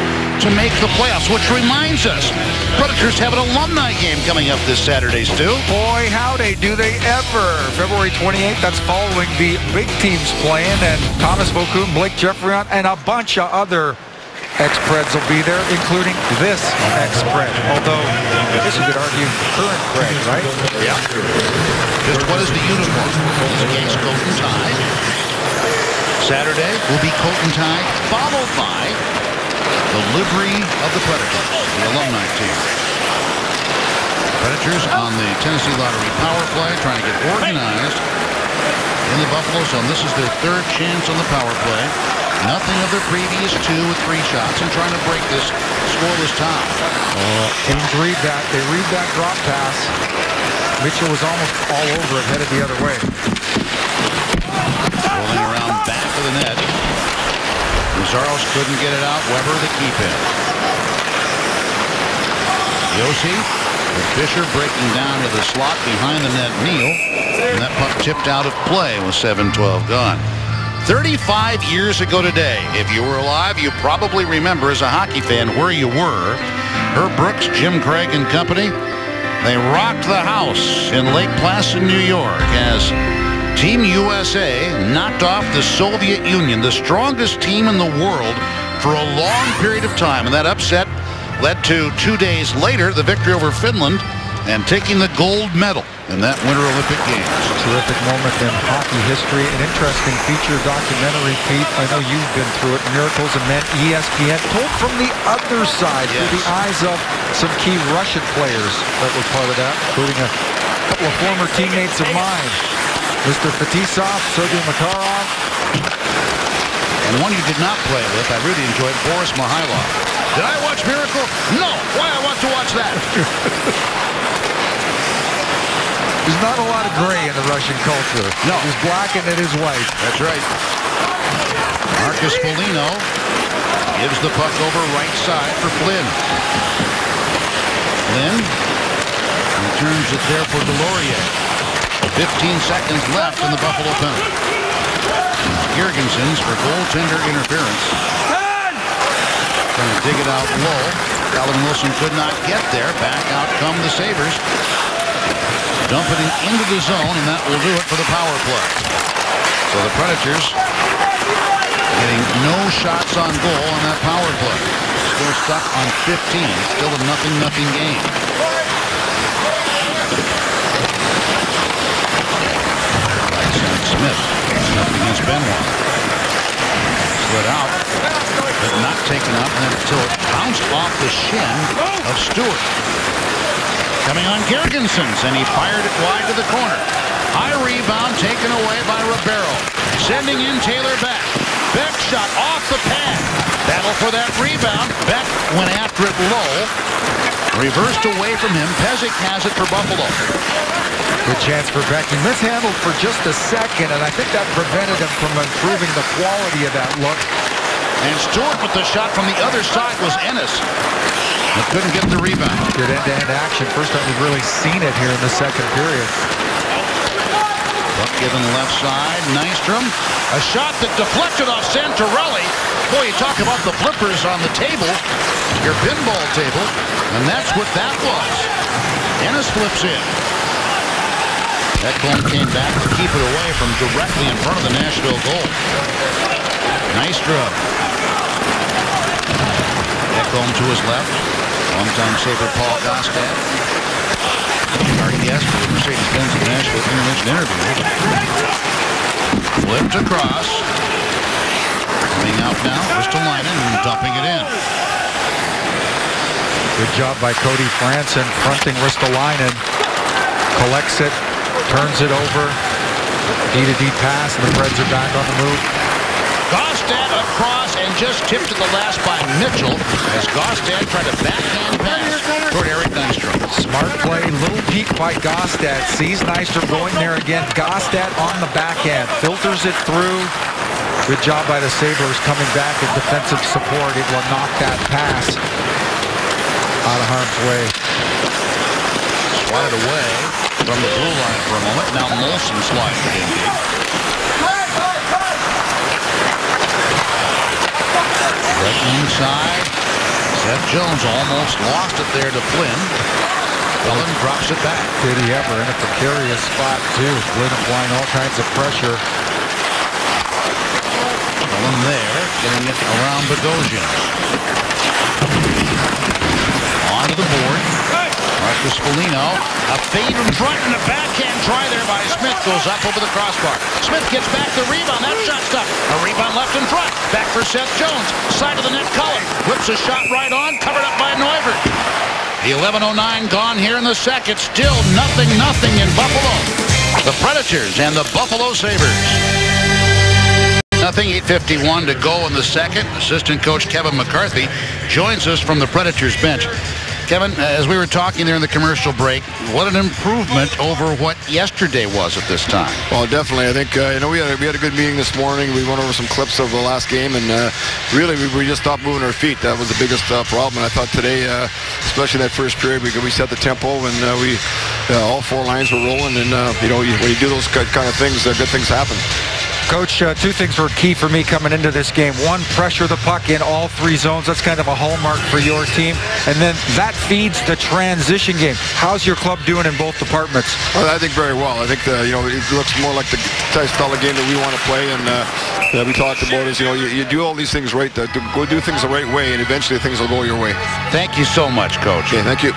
Speaker 2: to make the playoffs. Which reminds us, Predators have an alumni game coming up this Saturday, Stu.
Speaker 3: Boy, howdy, do they ever. February 28th, that's following the big teams playing. And Thomas Vokoun, Blake Geoffrion, and a bunch of other ex-Preds will be there, including this ex-Pred. Although, I guess you could argue current Pred, right?
Speaker 2: Yeah. Just what is the uniform? It's against coat and tie. Saturday will be coat and tie, followed by the livery of the Predators, the alumni team. Predators on the Tennessee Lottery power play, trying to get organized in the Buffalo zone. This is their third chance on the power play. Nothing of their previous 2 with 3 shots, and trying to break this scoreless tie.
Speaker 3: Teams read that. They read that drop pass. Mitchell was almost all over it, headed the other way.
Speaker 2: Rolling around back of the net. Zaros couldn't get it out. Weber to keep it. Josi with Fisher breaking down to the slot behind the net. Neal. And that puck tipped out of play with 7:12 gone. 35 years ago today, if you were alive, you probably remember as a hockey fan where you were. Herb Brooks, Jim Craig and company, they rocked the house in Lake Placid, New York, as Team USA knocked off the Soviet Union, the strongest team in the world, for a long period of time. And that upset led to 2 days later the victory over Finland and taking the gold medal in that Winter Olympic Games.
Speaker 3: Terrific moment in hockey history. An interesting feature documentary, Pete. I know you've been through it. Miracles of Men, ESPN, told from the other side, through the eyes of some key Russian players that were part of that, including a couple of former teammates of mine, Mr. Fetisov, Sergei Makarov.
Speaker 2: And one you did not play with, I really enjoyed, Boris Mikhailov. Did I watch Miracle? No. Why I want to watch that?
Speaker 3: There's not a lot of gray in the Russian culture.
Speaker 2: No.
Speaker 3: It is black and it is white.
Speaker 2: That's right. Marcus Foligno gives the puck over right side for Flynn. Flynn returns it there for Delorier. 15 seconds left in the Buffalo penalty. Girgensons for goaltender interference. Trying to dig it out low. Calvin Wilson could not get there. Back out come the Sabres. Dumping it into the zone, and that will do it for the power play. So the Predators getting no shots on goal on that power play. Still stuck on 15. Still a 0-0 game. Right side Smith. Nothing against Benoit. Slid out, but not taken up until it bounced off the shin of Stewart. Coming on Girgensons, and he fired it wide to the corner. High rebound taken away by Ribeiro. Sending in Taylor Beck. Beck shot off the pad. Battle for that rebound. Beck went after it low. Reversed away from him. Pezic has it for Buffalo.
Speaker 3: Good chance for Beck. He mishandled for just a second, and I think that prevented him from improving the quality of that look.
Speaker 2: And Stewart with the shot from the other side was Ennis. But couldn't get the rebound.
Speaker 3: Good end-to-end action. First time we've really seen it here in the second period.
Speaker 2: Buck given left side. Nystrom. A shot that deflected off Santorelli. Boy, you talk about the flippers on the table. Your pinball table. And that's what that was. Ennis flips in. Ekholm came back to keep it away from directly in front of the Nashville goal. Nystrom. Ekholm to his left. Longtime Sabre Paul Gaustad. Our guest for the Mercedes-Benz of Nashville Intermission interview. Flipped across. Coming out now. Ristolainen and dumping it in.
Speaker 3: Good job by Cody Franson fronting Ristolainen. Collects it. Turns it over. D-to-D pass, and the Preds are back on the move.
Speaker 2: Gaustad across and just tipped to the last by Mitchell as Gaustad tried to backhand pass toward Eric Nystrom.
Speaker 3: Smart play, little peek by Gaustad. Sees Nystrom going there again. Gaustad on the backhand, filters it through. Good job by the Sabres coming back in defensive support. It will knock that pass out of harm's way.
Speaker 2: Swatted away from the blue line for a moment. Now Molson slides it in deep. Right inside. Seth Jones almost lost it there to Flynn. Flynn drops it back.
Speaker 3: Did he ever in a precarious spot too? Flynn applying all kinds of pressure.
Speaker 2: Flynn there, getting it around Bogosian. Onto the board. Marcus Foligno, a fade in front and a backhand try there by Smith goes up over the crossbar. Smith gets back the rebound. That shot stuck. A rebound left in front. Back for Seth Jones. Side of the net, Cullen whips a shot right on, covered up by Neuvirth. The 11:09 gone here in the second. Still nothing in Buffalo. The Predators and the Buffalo Sabres. 8:51 to go in the second. Assistant coach Kevin McCarthy joins us from the Predators bench. Kevin, as we were talking there in the commercial break, what an improvement over what yesterday was at this time.
Speaker 5: Well, definitely. I think we had a good meeting this morning. We went over some clips of the last game, and really we just stopped moving our feet. That was the biggest problem. And I thought today, especially that first period, we set the tempo, and we all four lines were rolling. And when you do those kind of things, good things happen.
Speaker 3: Coach, two things were key for me coming into this game. One, pressure the puck in all three zones. That's kind of a hallmark for your team. And then that feeds the transition game. How's your club doing in both departments?
Speaker 5: Well, I think very well. I think it looks more like the type style of game that we want to play. And we talked about is you do all these things right. Go do things the right way, and eventually things will go your way.
Speaker 2: Thank you so much, Coach.
Speaker 5: Okay, thank you.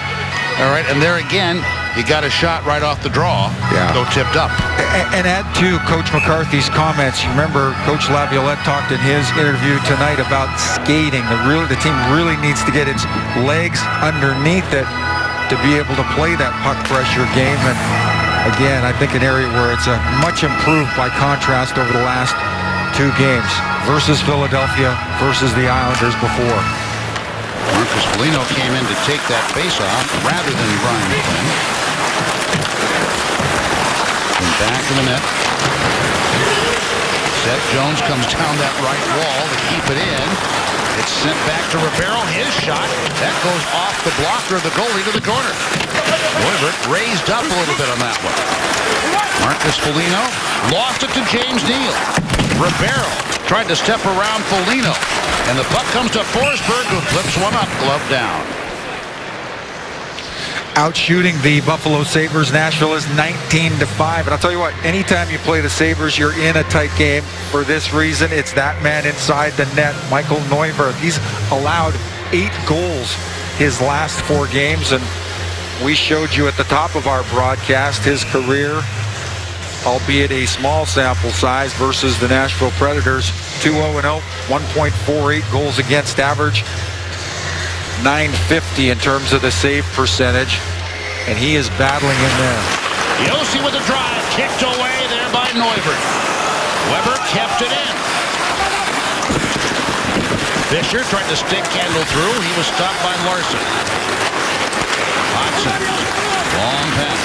Speaker 2: All right, and there again, you got a shot right off the draw.
Speaker 5: Yeah.
Speaker 2: Go tipped up.
Speaker 3: And add to Coach McCarthy's comments. You remember Coach Laviolette talked in his interview tonight about skating. The team really needs to get its legs underneath it to be able to play that puck pressure game. And again, I think an area where it's much improved by contrast over the last two games versus Philadelphia versus the Islanders before.
Speaker 2: Marcus Foligno came in to take that face-off rather than Brian Flynn. And back to the net. Seth Jones comes down that right wall to keep it in. It's sent back to Ribeiro. His shot. That goes off the blocker of the goalie to the corner. Neuvirth raised up a little bit on that one. Marcus Foligno lost it to James Neal. Ribeiro tried to step around Foligno. And the puck comes to Forsberg, who flips one up, glove down.
Speaker 3: Out shooting the Buffalo Sabres. Nashville is 19-5. And I'll tell you what, anytime you play the Sabres, you're in a tight game. For this reason, it's that man inside the net, Michael Neuvirth. He's allowed 8 goals his last 4 games. And we showed you at the top of our broadcast his career, albeit a small sample size, versus the Nashville Predators. 2-0-0, 1.48 goals against average, .950 in terms of the save percentage, and he is battling in there.
Speaker 2: Yossi with a drive, kicked away there by Neuvirth. Weber kept it in. Fisher tried to stick Kendall through. He was stopped by Larson. Hodgson, long pass.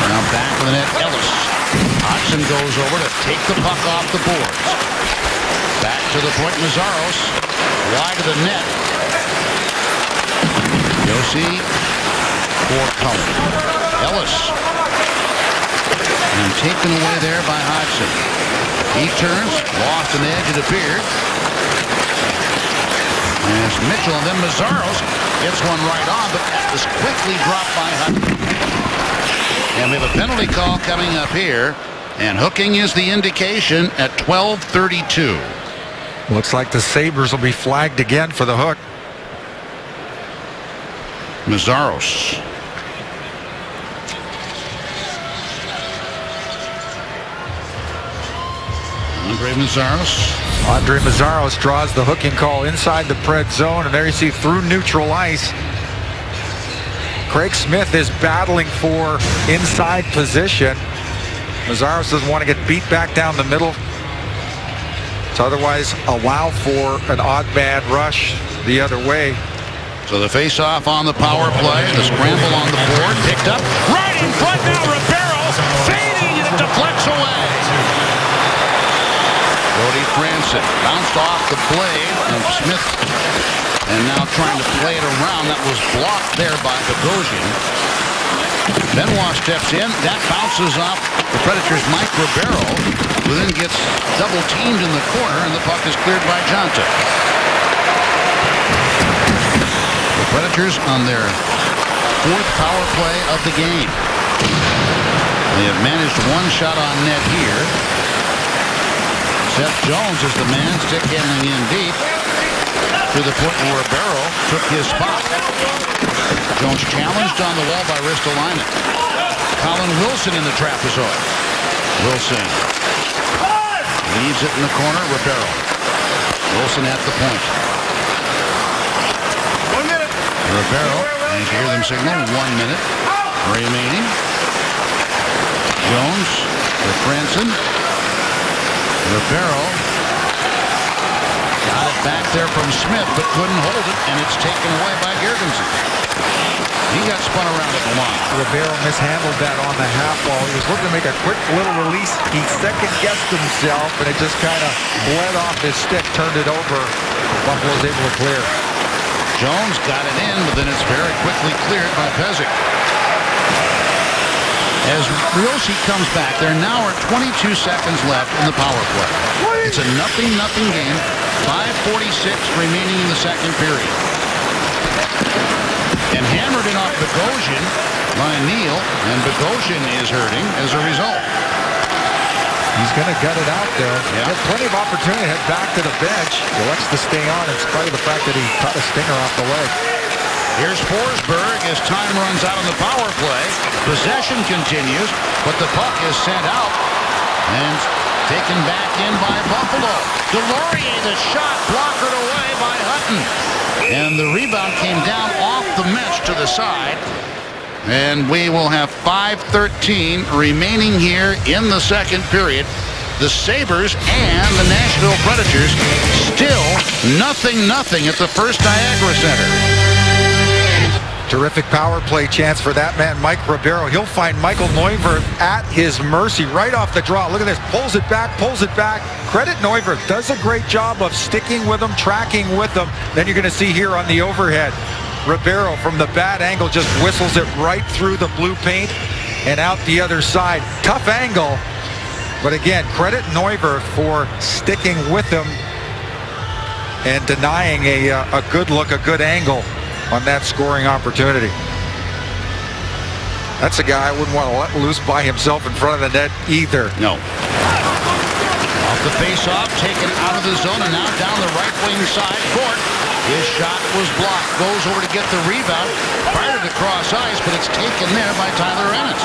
Speaker 2: Now back to the net, Ellis. Hodgson goes over to take the puck off the boards. Back to the point, Mazaros. Wide of the net. Yossi for Cullen. Ellis. And taken away there by Hodgson. He turns, lost an edge, it appeared. And it's Mitchell, and then Mazaros gets one right on, but that was quickly dropped by Hodgson. And we have a penalty call coming up here. And hooking is the indication at 12:32.
Speaker 3: Looks like the Sabres will be flagged again for the hook.
Speaker 2: Mazaros.
Speaker 3: Andre Mazaros draws the hooking call inside the Pred zone, and there you see through neutral ice. Craig Smith is battling for inside position. Mazzaros doesn't want to get beat back down the middle to otherwise allow for an odd man rush the other way.
Speaker 2: So the face-off on the power play, the scramble on the board, picked up right in front now. Ribeiro fading, and it deflects away. Brody Franson bounced off the blade of Smith, and now trying to play it around. That was blocked there by Bogosian. Benoit steps in. That bounces off the Predators' Mike Ribeiro, who then gets double-teamed in the corner, and the puck is cleared by Jonta. The Predators on their 4th power play of the game. They have managed one shot on net here. Seth Jones is the man, stick handling in deep to the point where Ribeiro took his spot. Jones challenged on the wall by Ristolainen. Colin Wilson in the trapezoid. Wilson leaves it in the corner. Ribeiro. Wilson at the point.
Speaker 4: 1 minute.
Speaker 2: Ribeiro, and you hear them signal 1 minute remaining. Jones to Franson. Ribeiro got it back there from Smith, but couldn't hold it, and it's taken away by Girgensson. He got spun around at the line.
Speaker 3: Ribeiro mishandled that on the half wall. He was looking to make a quick little release. He second-guessed himself, and it just kind of bled off his stick, turned it over. Buffalo's able to clear.
Speaker 2: Jones got it in, but then it's very quickly cleared by Pezic. As Riosi comes back, there now are 22 seconds left in the power play. It's a 0-0 game. 5:46 remaining in the second period. And hammered in off Bogosian by Neal, and Bogosian is hurting as a result.
Speaker 3: He's going to gut it out there.
Speaker 2: Yeah.
Speaker 3: He had plenty of opportunity to head back to the bench. He elects to stay on in spite of the fact that he caught a stinger off the leg.
Speaker 2: Here's Forsberg as time runs out on the power play. Possession continues, but the puck is sent out and taken back in by Buffalo. Delorier, the shot blockered away by Hutton. And the rebound came down off the mesh to the side. And we will have 5:13 remaining here in the second period. The Sabres and the Nashville Predators still 0-0 at the First Niagara Center.
Speaker 3: Terrific power play chance for that man, Mike Ribeiro. He'll find Michael Neuvirth at his mercy right off the draw. Look at this. Pulls it back, pulls it back. Credit Neuvirth. Does a great job of sticking with him, tracking with him. Then you're going to see here on the overhead, Ribeiro from the bad angle just whistles it right through the blue paint and out the other side. Tough angle. But again, credit Neuvirth for sticking with him and denying a good look, a good angle on that scoring opportunity. That's a guy I wouldn't want to let loose by himself in front of the net either.
Speaker 2: No. Off the face-off, taken out of the zone, and now down the right wing side court. His shot was blocked. Goes over to get the rebound. Fired to cross ice, but it's taken there by Tyler Ennis.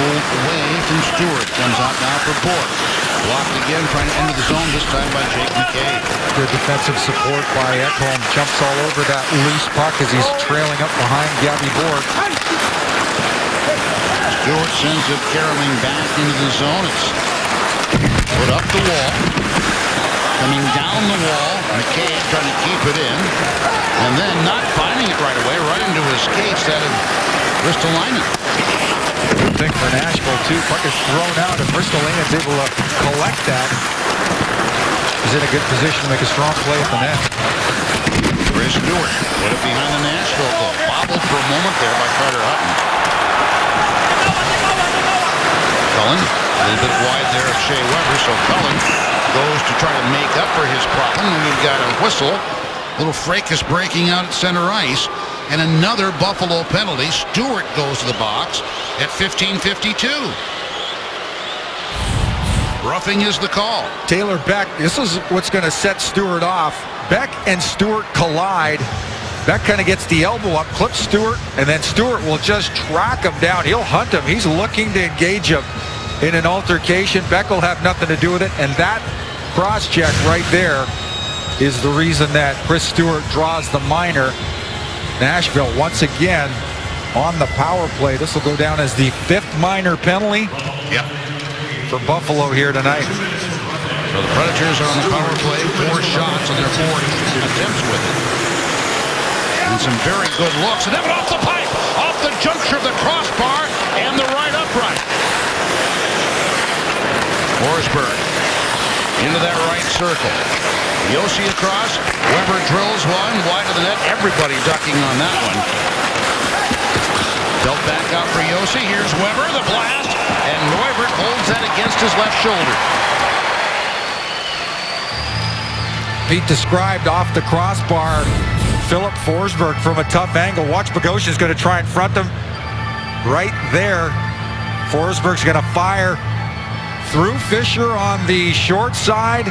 Speaker 2: Pulled away from Stewart. Comes out now for Bourque. Blocked again, trying to enter the zone, this time by Jake McCabe.
Speaker 3: Good defensive support by Ekholm. Jumps all over that loose puck as he's trailing up behind Gabby Bourque.
Speaker 2: Stewart sends it caroling back into the zone. It's put up the wall. Coming down the wall. McCabe trying to keep it in. And then not finding it right away, right into his skates. That is Ristolainen.
Speaker 3: Good thing for Nashville, too. Puck is thrown out, and Ristolainen's able to collect that. He's in a good position to make a strong play at the net.
Speaker 2: Chris Stewart put it behind the Nashville goal. Bobbled for a moment there by Carter Hutton. Cullen, a little bit wide there of Shea Weber, so Cullen goes to try to make up for his problem, and we've got a whistle. Little fracas breaking out at center ice. And another Buffalo penalty. Stewart goes to the box at 15:52. Roughing is the call.
Speaker 3: Taylor Beck, this is what's going to set Stewart off. Beck and Stewart collide. Beck kind of gets the elbow up, clips Stewart, and then Stewart will just track him down. He'll hunt him. He's looking to engage him in an altercation. Beck will have nothing to do with it, and that cross-check right there is the reason that Chris Stewart draws the minor. Nashville once again on the power play. This will go down as the 5th minor penalty for Buffalo here tonight.
Speaker 2: So the Predators are on the power play, 4 shots on their 4 attempts with it. And some very good looks. And then off the pipe, off the juncture of the crossbar and the right upright. Forsberg into that right circle. Josi across. Weber drills one wide of the net. Everybody ducking on that one. Dealt back out for Josi. Here's Weber, the blast. And Neuvert holds that against his left shoulder.
Speaker 3: Pete described off the crossbar Philip Forsberg from a tough angle. Watch, Bogosian's going to try and front him right there. Forsberg's going to fire through Fisher on the short side.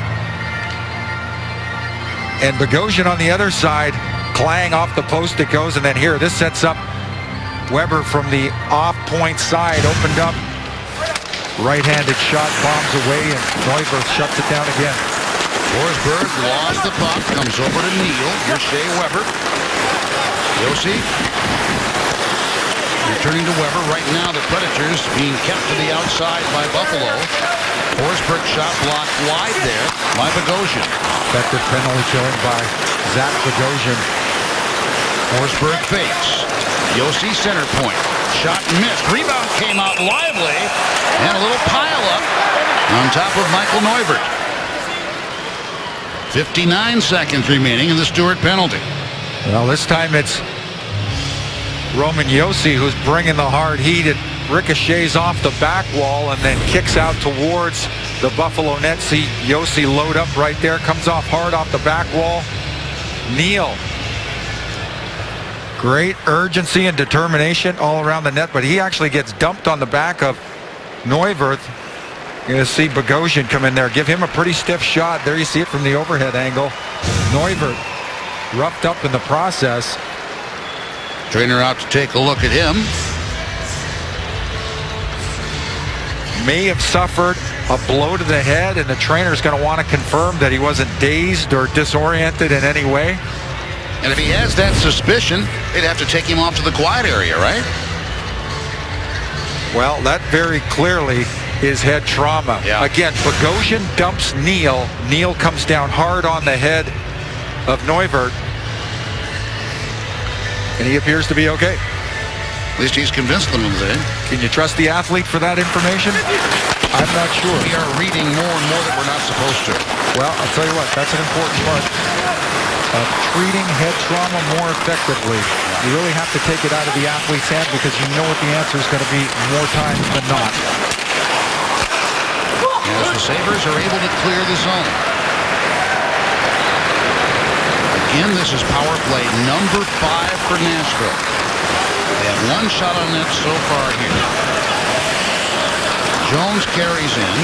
Speaker 3: And Bogosian on the other side. Clang off the post it goes. And then here, this sets up Weber from the off-point side. Opened up. Right-handed shot, bombs away, and Neuwirth shuts it down again.
Speaker 2: Forsberg lost the puck, comes over to Neal. Here's Shea Weber. Josi returning to Weber. Right now the Predators being kept to the outside by Buffalo. Forsberg shot blocked wide there by Bogosian.
Speaker 3: Effective penalty killing by Zach Bogosian.
Speaker 2: Forsberg fakes. Josi center point. Shot missed. Rebound came out lively. And a little pile up on top of Michael Neuvert. 59 seconds remaining in the Stewart penalty.
Speaker 3: Well, this time it's Roman Josi who's bringing the hard heat. It ricochets off the back wall and then kicks out towards the Buffalo net. See Josi load up right there. Comes off hard off the back wall. Neal. Great urgency and determination all around the net, but he actually gets dumped on the back of Neuwirth. You're going to see Bogosian come in there, give him a pretty stiff shot. There you see it from the overhead angle. Neuwirth roughed up in the process.
Speaker 2: Trainer out to take a look at him.
Speaker 3: May have suffered a blow to the head, and the trainer's going to want to confirm that he wasn't dazed or disoriented in any way.
Speaker 2: And if he has that suspicion, they'd have to take him off to the quiet area, right?
Speaker 3: Well, that very clearly is head trauma.
Speaker 2: Yeah.
Speaker 3: Again, Bogosian dumps Neal. Neal comes down hard on the head of Neuvert. And he appears to be okay.
Speaker 2: At least he's convinced them of that.
Speaker 3: Can you trust the athlete for that information? I'm not sure.
Speaker 2: We are reading more and more that we're not supposed to.
Speaker 3: Well, I'll tell you what, that's an important part of treating head trauma more effectively. You really have to take it out of the athlete's hand because you know what the answer is going to be more times than not.
Speaker 2: As the Sabres are able to clear the zone. Again, this is power play number 5 for Nashville. They have 1 shot on net so far here. Jones carries in.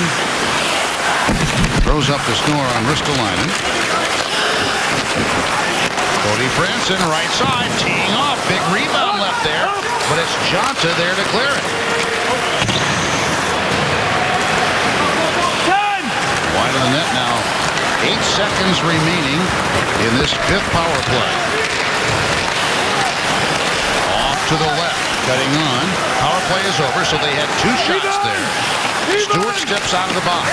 Speaker 2: Throws up the snore on Ristolainen. Cody Franson, right side, teeing off. Big rebound left there, but it's Jonta there to clear it. Wide of the net now. 8 seconds remaining in this 5th power play. Off to the left, cutting on. Power play is over, so they had 2 shots there. Stewart steps out of the box.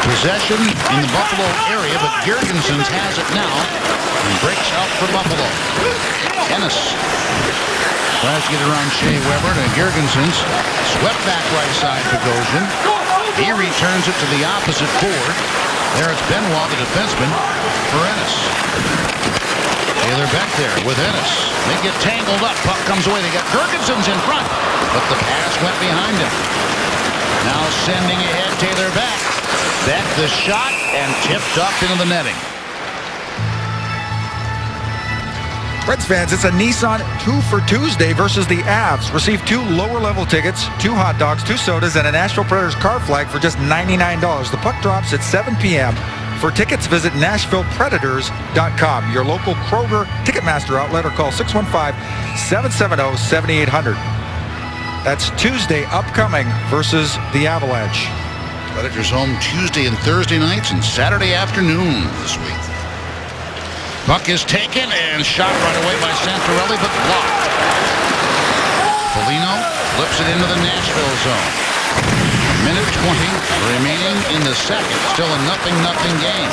Speaker 2: Possession in the Buffalo area, but Girgensons has it now and breaks out for Buffalo. Ennis tries to get around Shea Weber to Girgensons. Swept back right side to Bogosian. He returns it to the opposite board. There it's Benoit, the defenseman, for Ennis. Taylor Beck there with Ennis. They get tangled up. Puck comes away. They got Girgensons in front, but the pass went behind him. Now sending ahead Taylor Beck. Beck the shot and tipped up into the netting.
Speaker 3: Reds fans, it's a Nissan 2 for Tuesday versus the Avs. Receive 2 lower-level tickets, 2 hot dogs, 2 sodas, and a Nashville Predators car flag for just $99. The puck drops at 7 p.m. For tickets, visit NashvillePredators.com, your local Kroger Ticketmaster outlet, or call 615-770-7800. That's Tuesday upcoming versus the Avalanche.
Speaker 2: Predators home Tuesday and Thursday nights and Saturday afternoon this week. Puck is taken and shot right away by Santorelli, but blocked. Foligno flips it into the Nashville zone. A minute 20 remaining in the second. Still a 0-0 game.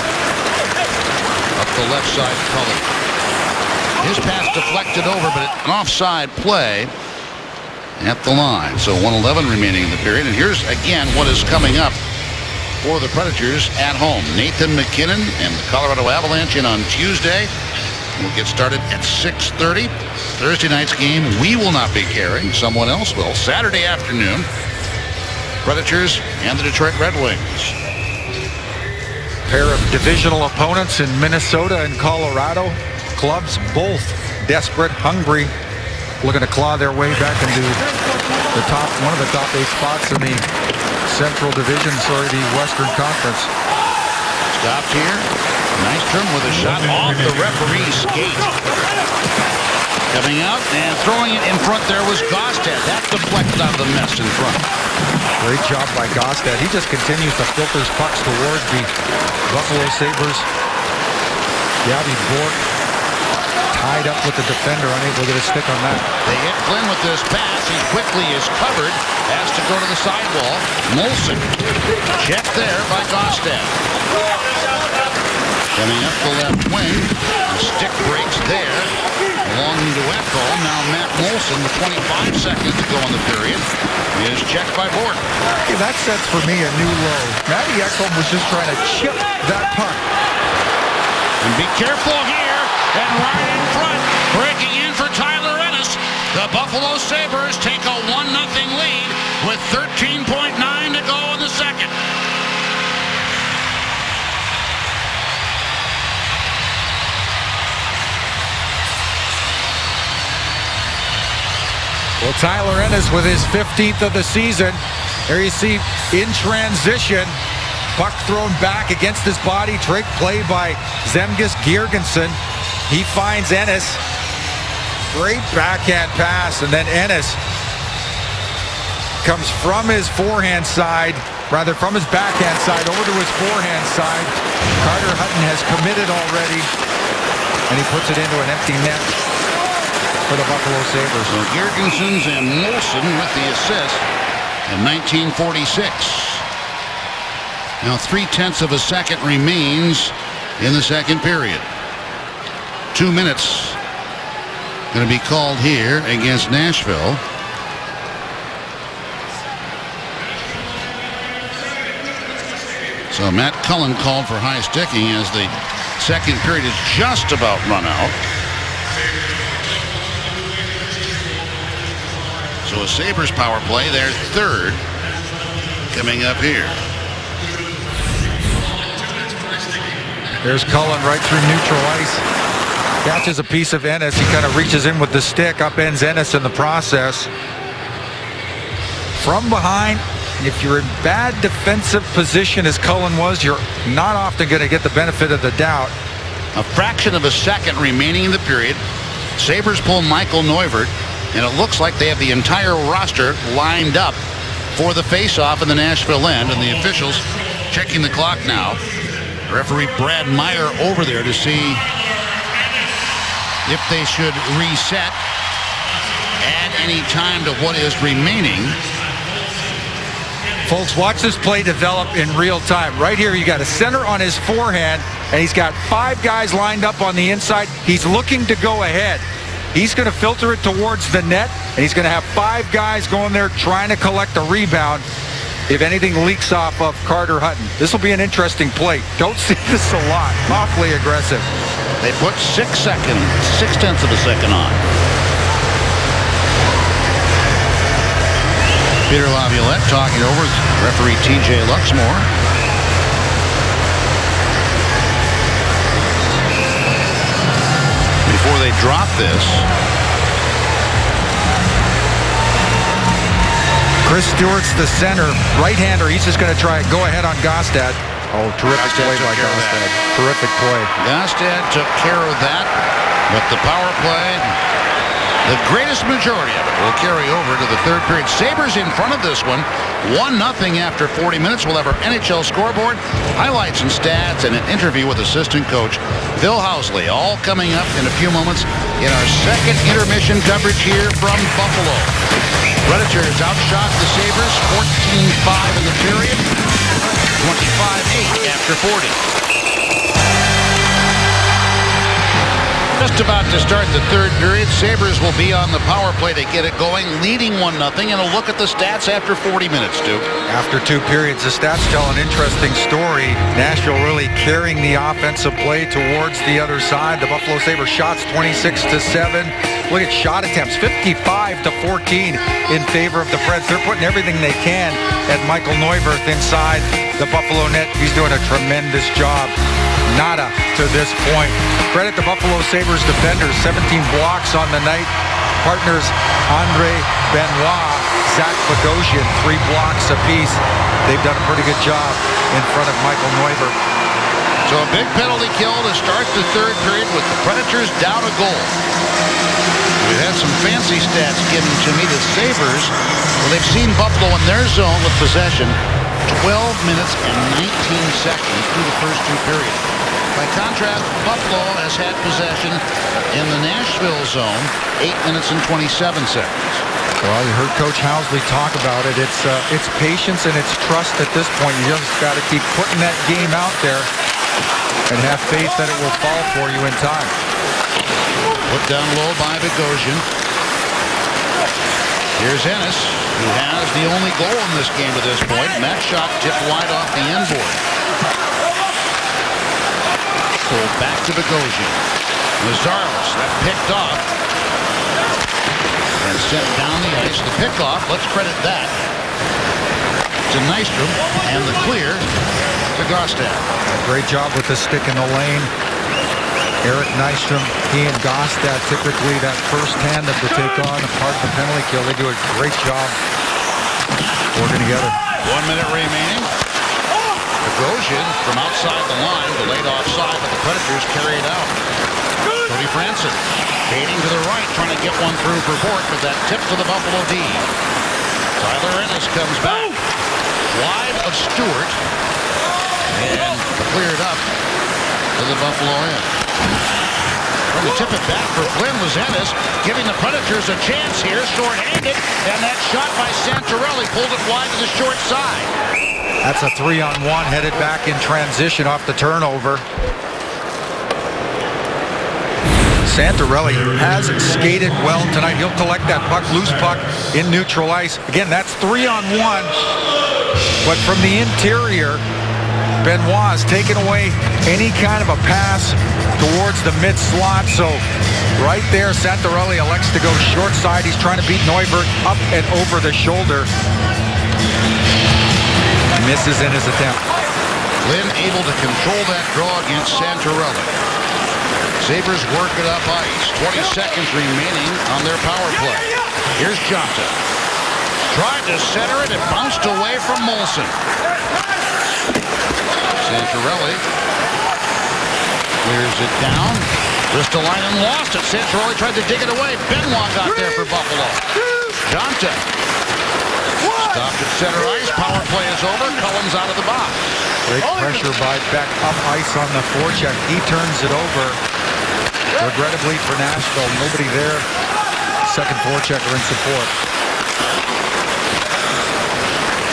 Speaker 2: Up the left side, Cullen. His pass deflected over, but an offside play at the line. So 1:11 remaining in the period. And here's again what is coming up for the Predators at home. Nathan MacKinnon and the Colorado Avalanche in on Tuesday. We'll get started at 6:30. Thursday night's game we will not be carrying. Someone else will. Saturday afternoon, Predators and the Detroit Red Wings.
Speaker 3: Pair of divisional opponents in Minnesota and Colorado. Clubs both desperate, hungry, looking to claw their way back into the top, one of the top 8 spots in the Central Division, the Western Conference.
Speaker 2: Stopped here. Nystrom with a shot off the referee's skate. Coming out and throwing it in front there was Gaustad. That deflected out of the mess in front.
Speaker 3: Great job by Gaustad. He just continues to filter his pucks towards the Buffalo Sabres. Gabby Bourque tied up with the defender, unable to get a stick on that.
Speaker 2: They hit Flynn with this pass. He quickly is covered. Has to go to the sidewall. Molson checked there by Gaustad. Coming up the left wing. The stick breaks there. Belonging to Ekholm. Now Matt Molson with 25 seconds to go in the period is checked by Bourque.
Speaker 3: Okay, that sets for me a new low. Matty Ekholm was just trying to chip that puck.
Speaker 2: And be careful here. And right in front, breaking in for Tyler Ennis. The Buffalo Sabres take a 1-0 lead with 13.9 to go in the second.
Speaker 3: Well, Tyler Ennis with his 15th of the season. There you see in transition. Puck thrown back against his body. Trick play by Zemgus Girgensson. He finds Ennis. Great backhand pass, and then Ennis comes from his forehand side, rather from his backhand side over to his forehand side. Carter Hutton has committed already, and he puts it into an empty net for the Buffalo Sabres.
Speaker 2: So Girgensson's and Molson with the assist in 1946. Now 0.3 of a second remains in the second period. 2 minutes going to be called here against Nashville. So Matt Cullen called for high sticking as the second period is just about run out. So a Sabres power play, their third, coming up here.
Speaker 3: There's Cullen right through neutral ice. Catches a piece of Ennis. He kind of reaches in with the stick, upends Ennis in the process. From behind, if you're in bad defensive position as Cullen was, you're not often going to get the benefit of the doubt.
Speaker 2: A fraction of a second remaining in the period. Sabres pull Michael Neuvert, and it looks like they have the entire roster lined up for the face-off in the Nashville end, and the officials checking the clock now. Referee Brad Meyer over there to see if they should reset, add any time to what is remaining.
Speaker 3: Folks, watch this play develop in real time. Right here, you got a center on his forehand, and he's got 5 guys lined up on the inside. He's looking to go ahead. He's going to filter it towards the net, and he's going to have 5 guys going there trying to collect a rebound if anything leaks off of Carter Hutton. This will be an interesting play. Don't see this a lot. Awfully aggressive.
Speaker 2: They put 6 seconds, 0.6 of a second on. Peter Laviolette talking over referee TJ Luxmore. Before they drop this,
Speaker 3: Chris Stewart's the center, right-hander. He's just going to try and go ahead on Gaustad. Oh, terrific play by Gaustad. Terrific play.
Speaker 2: Gaustad took care of that, but the power play The greatest majority of it will carry over to the third period. Sabres in front of this one, 1-0 after 40 minutes. We'll have our NHL scoreboard, highlights and stats, and an interview with assistant coach Phil Housley, all coming up in a few moments in our second intermission coverage here from Buffalo. Predators outshot the Sabres 14-5 in the period, 25-8 after 40. Just about to start the third period. Sabres will be on the power play to get it going, leading 1-0, and a look at the stats after 40 minutes, Stu.
Speaker 3: After 2 periods, the stats tell an interesting story. Nashville really carrying the offensive play towards the other side. The Buffalo Sabres shots 26-7. Look at shot attempts, 55-14 in favor of the Preds. They're putting everything they can at Michael Neuwirth inside the Buffalo net. He's doing a tremendous job. Nada to this point. Credit the Buffalo Sabres defenders, 17 blocks on the night. Partners Andre Benoit, Zach Bogosian, 3 blocks apiece. They've done a pretty good job in front of Michael Neuwirth.
Speaker 2: So a big penalty kill to start the third period with the Predators down a goal. We've had some fancy stats given to me. The Sabres, well, they've seen Buffalo in their zone with possession 12 minutes and 19 seconds through the first 2 periods. By contrast, Buffalo has had possession in the Nashville zone 8 minutes and 27 seconds.
Speaker 3: Well, you heard Coach Housley talk about it. It's patience and it's trust at this point. You just got to keep putting that game out there and have faith that it will fall for you in time.
Speaker 2: Put down low by Bogosian. Here's Ennis, who has the only goal in this game to this point. And that shot tipped wide off the end board. Pulled back to Bogosian. Lazarus, that picked off and sent down the ice. The pickoff, let's credit that to Nystrom, and the clear to Gaustad.
Speaker 3: Great job with the stick in the lane. Eric Nystrom, he and Gaustad, typically that first tandem to take on a part of the penalty kill. They do a great job working together.
Speaker 2: 1 minute remaining. Bogosian from outside the line, delayed offside, but the Predators carry it out. Cody Franson fading to the right, trying to get one through for Bourque, but that tip to the Buffalo D. Tyler Ennis comes back wide of Stewart and cleared up to the Buffalo end. Trying to tip it back for Flynn was Ennis, giving the Predators a chance here, short-handed, and that shot by Santorelli pulled it wide to the short side.
Speaker 3: That's a 3-on-1 headed back in transition off the turnover. Santorelli has skated well tonight. He'll collect that puck, loose puck in neutral ice. Again, that's 3-on-1, but from the interior, Benoit has taken away any kind of a pass towards the mid-slot. So right there, Santorelli elects to go short side. He's trying to beat Neuwirth up and over the shoulder. Misses in his attempt.
Speaker 2: Flynn able to control that draw against Santorelli. Sabres work it up ice. 20 seconds remaining on their power play. Here's Jonta. Tried to center it. It bounced away from Molson. Santorelli clears it down. Ristolainen lost it. Santorelli tried to dig it away. Benoit got there for Buffalo. Jonta stopped at center ice. Power play is over. Cullen's out of the box.
Speaker 3: Great pressure by Beck up ice on the forecheck. He turns it over. Regrettably for Nashville, nobody there. Second forechecker in support.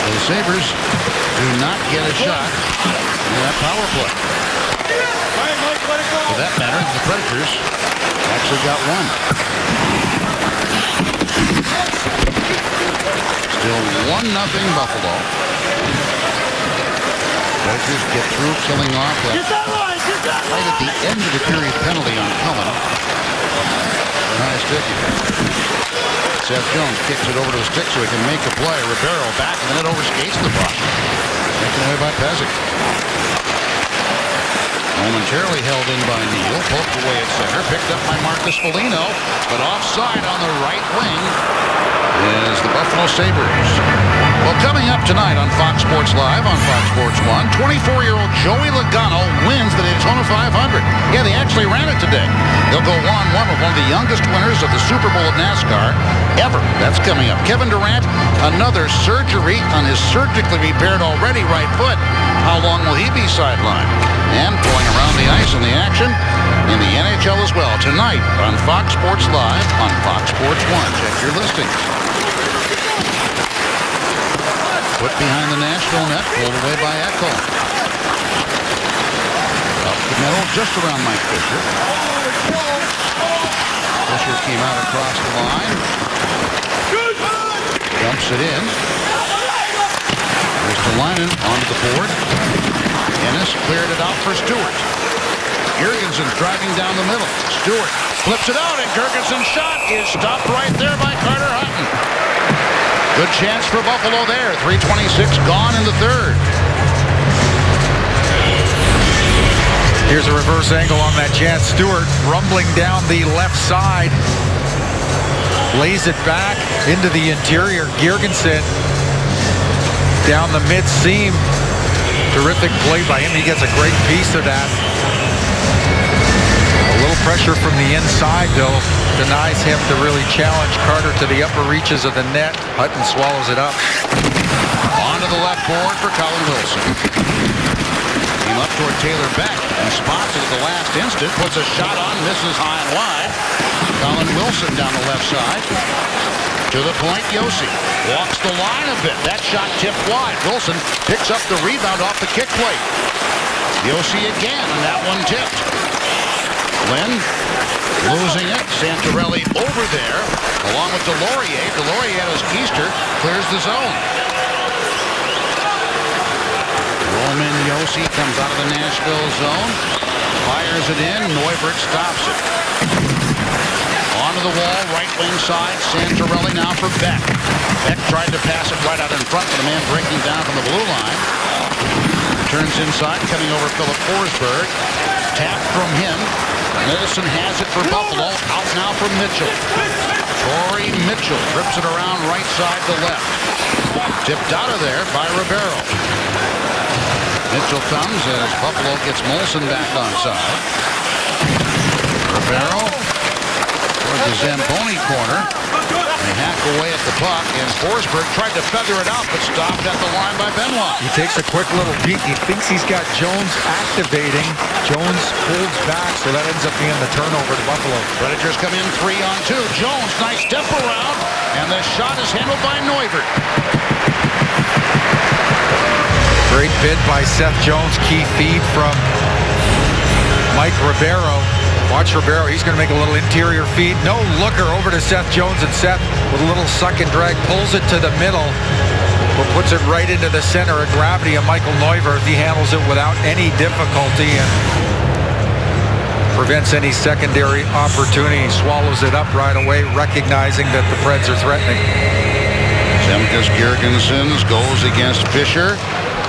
Speaker 2: The Sabres do not get a shot in that power play. For that matter, the Predators actually got one. Still 1-0 Buffalo. Predators get through, killing off right at the end of the period penalty on Cullen. Nice sticky. Seth Jones kicks it over to the stick so he can make a play. Ribeiro back and then it overskates the puck. Taken away by Pezic. Momentarily held in by Neal. Poked away at center. Picked up by Marcus Foligno. But offside on the right wing is the Buffalo Sabres. Well, coming up tonight on Fox Sports Live on Fox Sports 1, 24-year-old Joey Logano wins the Daytona 500. Yeah, they actually ran it today. They'll go one-on-one with one of the youngest winners of the Super Bowl at NASCAR ever. That's coming up. Kevin Durant, another surgery on his surgically repaired already right foot. How long will he be sidelined? And going around the ice in the action in the NHL as well. Tonight on Fox Sports Live on Fox Sports 1. Check your listings. Put behind the Nashville net, pulled away by Echo. Up the middle, just around Mike Fisher. Fisher came out across the line. Dumps it in. There's Delainen onto the board. Ennis cleared it out for Stewart. Girgensson driving down the middle. Stewart flips it out, and Girgenssen's shot is stopped right there by Carter Hutton. Good chance for Buffalo there. 3:26 gone in the third.
Speaker 3: Here's a reverse angle on that chance. Stewart rumbling down the left side. Lays it back into the interior. Girgensson down the mid-seam. Terrific play by him. He gets a great piece of that. A little pressure from the inside, though, denies him to really challenge Carter to the upper reaches of the net. Hutton swallows it up.
Speaker 2: Onto the left board for Colin Wilson. Came up toward Taylor Beck and spots it at the last instant. Puts a shot on, misses high and wide. Colin Wilson down the left side. To the point, Josi walks the line a bit. That shot tipped wide. Wilson picks up the rebound off the kick plate. Josi again, and that one tipped. Lynn losing it. Santorelli over there, along with Delorier. Delorier as Keister clears the zone. Roman Josi comes out of the Nashville zone. Fires it in. Neuvert stops it. Onto the wall, right wing side. Santorelli now for Beck. Beck tried to pass it right out in front with the man breaking down from the blue line. Turns inside, coming over Philip Forsberg. Tap from him. Molson has it for Buffalo. Out now for Mitchell. Torrey Mitchell rips it around right side to left. Tipped out of there by Ribeiro. Mitchell comes as Buffalo gets Molson back on side. Ribeiro toward the Zamboni corner. They hack away at the puck, and Forsberg tried to feather it out, but stopped at the line by Benoit.
Speaker 3: He takes a quick little peek. He thinks he's got Jones activating. Jones holds back, so that ends up being the turnover to Buffalo.
Speaker 2: Predators come in 3-on-2. Jones, nice step around, and the shot is handled by Neuvert.
Speaker 3: Great bid by Seth Jones. Key feed from Mike Ribeiro. Watch Ribeiro. He's going to make a little interior feed. No looker over to Seth Jones, and Seth with a little suck and drag pulls it to the middle, but puts it right into the center of gravity of Michael Neuvert. He handles it without any difficulty and prevents any secondary opportunity. Swallows it up right away, recognizing that the Preds are threatening.
Speaker 2: Zemgus Girgensson goes against Fisher,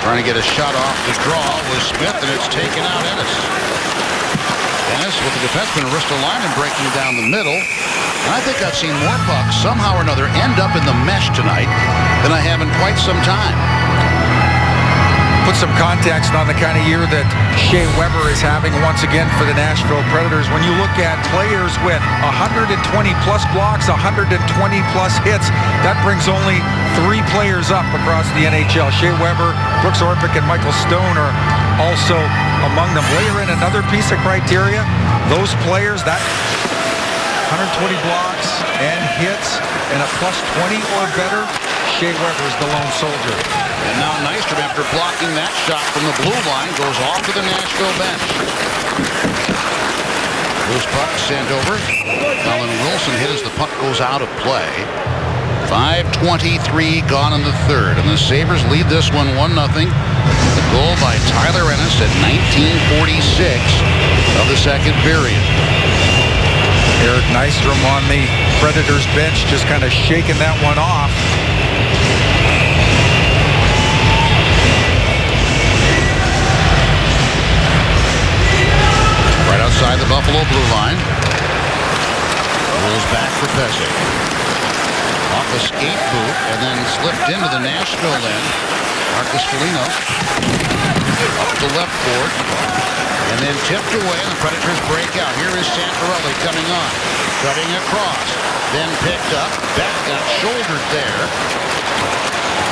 Speaker 2: trying to get a shot off the draw with Smith, and it's taken out Ennis. Ennis with the defenseman Ristolainen breaking down the middle. And I think I've seen more pucks somehow or another end up in the mesh tonight than I have in quite some time.
Speaker 3: Put some context on the kind of year that Shea Weber is having once again for the Nashville Predators. When you look at players with 120-plus blocks, 120-plus hits, that brings only 3 players up across the NHL. Shea Weber, Brooks Orpik, and Michael Stone are also among them. Layer in another piece of criteria. Those players, that 120 blocks and hits and a plus 20 or better, Shea Weber is the lone soldier.
Speaker 2: And now Nystrom, after blocking that shot from the blue line, goes off to the Nashville bench. Loose puck sent over. Colin Wilson hit as the puck goes out of play. 5:23 gone in the third, and the Sabres lead this one 1-0. The goal by Tyler Ennis at 19:46 of the second period.
Speaker 3: Eric Nystrom on the Predators bench, just kind of shaking that one off.
Speaker 2: blue line. Rolls back for Pezic. Off a skate boot and then slipped into the Nashville end. Marcus Foligno up the left board and then tipped away, and the Predators break out. Here is Santorelli coming on, cutting across, then picked up. Beck got shouldered there,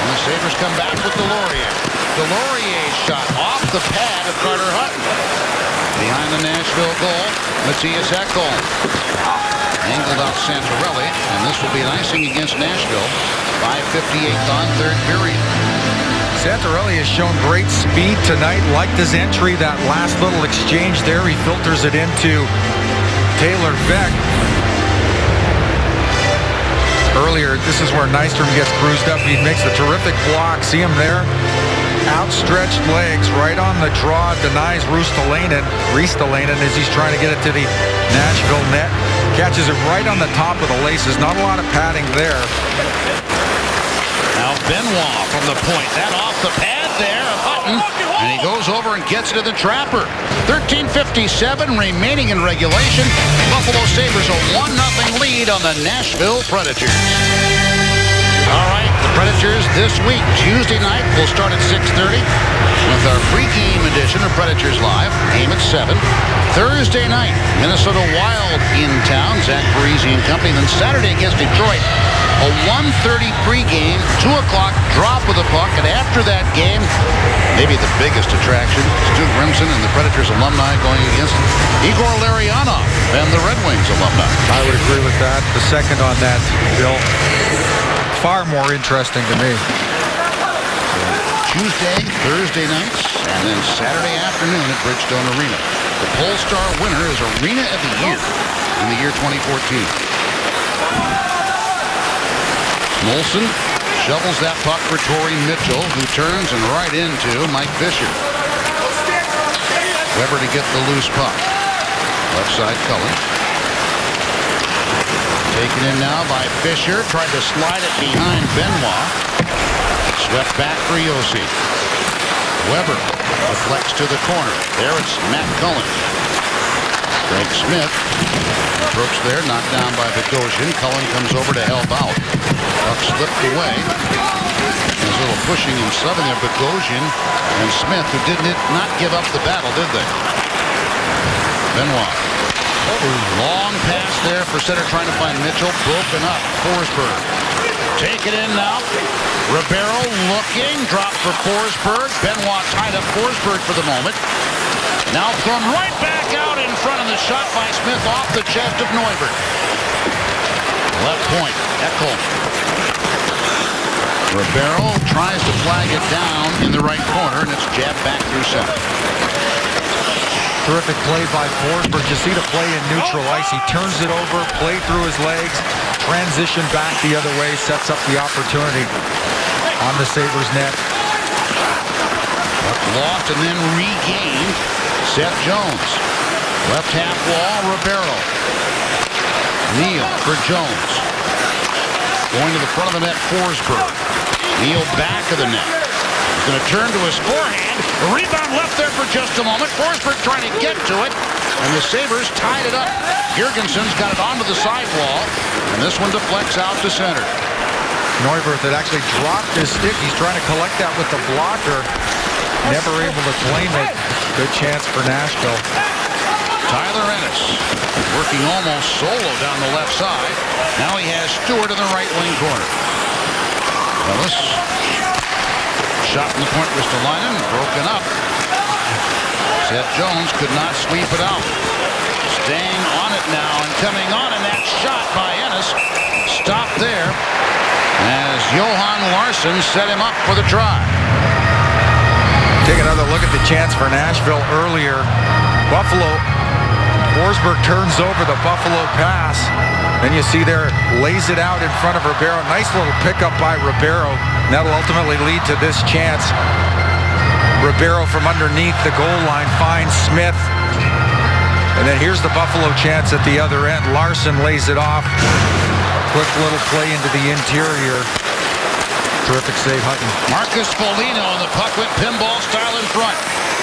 Speaker 2: and the Sabres come back with Delorier. Delorier's shot off the pad of Carter Hutton. Behind the Nashville goal, Matthias Ekholm angled out Santorelli, and this will be an icing against Nashville. 5:58 on third period.
Speaker 3: Santorelli has shown great speed tonight. Liked his entry, that last little exchange there. He filters it into Taylor Beck. Earlier, this is where Nystrom gets bruised up. He makes a terrific block. See him there? Outstretched legs right on the draw. Denies Ristolainen as he's trying to get it to the Nashville net. Catches it right on the top of the laces. Not a lot of padding there.
Speaker 2: Now Benoit from the point. That off the pad there of Hutton. And he goes over and gets it to the trapper. 13:57 remaining in regulation. Buffalo Sabres a 1-0 lead on the Nashville Predators. All right, the Predators this week, Tuesday night, will start at 6:30 with our pregame edition of Predators Live. Game at 7. Thursday night, Minnesota Wild in town, Zach Parise and company. Then Saturday against Detroit, a 1:30 pregame, 2 o'clock drop of the puck, and after that game, maybe the biggest attraction, Stu Grimson and the Predators alumni going against Igor Larionov and the Red Wings alumni.
Speaker 3: I would agree with that. The second on that, Bill. Far more interesting to me.
Speaker 2: Tuesday, Thursday nights, and then Saturday afternoon at Bridgestone Arena. The Polestar winner is Arena of the Year in the year 2014. Molson shovels that puck for Torrey Mitchell, who turns and right into Mike Fisher. Weber to get the loose puck. Left side Cullen. Taken in now by Fisher. Tried to slide it behind Benoit. Swept back for Josi. Weber deflects to the corner. There it's Matt Cullen. Craig Smith approach there, knocked down by Bogosian. Cullen comes over to help out. Puck slipped away. There's a little pushing and shoving there. Bogosian and Smith, who did not give up the battle, did they? Benoit. Long pass there for center, trying to find Mitchell. Broken up. Forsberg. Take it in now. Ribeiro looking. Drop for Forsberg. Benoit tied up Forsberg for the moment. Now thrown right back out in front of the shot by Smith off the chest of Neuberg. Left point. Ekholm. Ribeiro tries to flag it down in the right corner, and it's jabbed back through center.
Speaker 3: Terrific play by Forsberg. You see the play in neutral ice. He turns it over, play through his legs, transition back the other way, sets up the opportunity on the Sabres net.
Speaker 2: Lost and then regained. Seth Jones. Left half wall, Ribeiro. Neal for Jones. Going to the front of the net, Forsberg. Neal back of the net. He's going to turn to his forehand. A rebound left there for just a moment. Forsberg trying to get to it, and the Sabres tied it up. Girgensons got it onto the sidewall, and this one deflects out to center.
Speaker 3: Neuwirth had actually dropped his stick. He's trying to collect that with the blocker. Never able to claim it. Good chance for Nashville.
Speaker 2: Tyler Ennis working almost solo down the left side. Now he has Stewart in the right wing corner. Ellis. Shot in the point, Ristolainen, broken up. Seth Jones could not sweep it out. Staying on it now and coming on, and that shot by Ennis stopped there as Johan Larsson set him up for the try.
Speaker 3: Take another look at the chance for Nashville earlier. Buffalo, Forsberg turns over the Buffalo pass. Then you see there, lays it out in front of Ribeiro. Nice little pickup by Ribeiro. That'll ultimately lead to this chance. Ribeiro from underneath the goal line finds Smith. And then here's the Buffalo chance at the other end. Larsson lays it off. Quick little play into the interior. Terrific save, Hutton.
Speaker 2: Marcus Foligno on the puck with pinball style in front.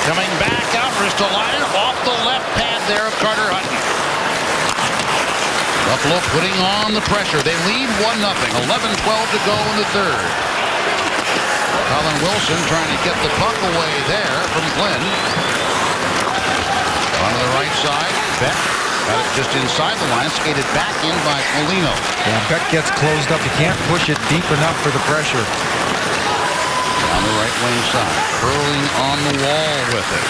Speaker 2: Coming back out, Ristolainen off the left pad there of Carter Hutton. Buffalo putting on the pressure. They lead 1-0. 11-12 to go in the third. Colin Wilson trying to get the puck away there from Glenn. Onto the right side. Beck got it just inside the line. Skated back in by Foligno.
Speaker 3: Yeah, Beck gets closed up. You can't push it deep enough for the pressure.
Speaker 2: On the right wing side. Curling on the wall with it.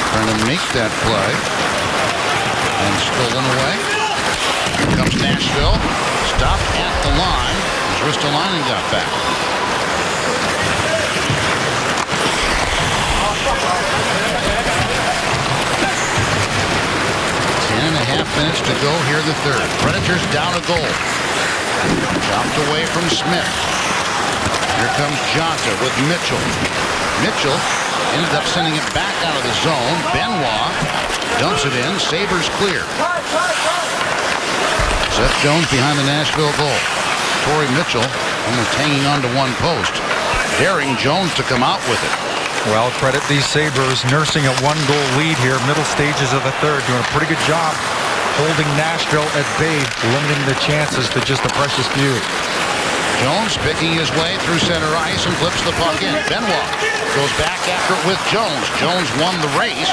Speaker 2: Trying to make that play. And stolen away. Here comes Nashville. Stopped at the line as Ristolainen got back. 10.5 minutes to go here in the third. Predators down a goal. Chopped away from Smith. Here comes Jonta with Mitchell. Mitchell ended up sending it back out of the zone. Benoit dumps it in. Sabres clear. Seth Jones behind the Nashville goal. Torrey Mitchell almost hanging on to one post. Daring Jones to come out with it.
Speaker 3: Well, credit these Sabres nursing a 1-goal lead here, middle stages of the third, doing a pretty good job holding Nashville at bay, limiting the chances to just a precious few.
Speaker 2: Jones picking his way through center ice and flips the puck in. Benoit goes back after it with Jones. Jones won the race,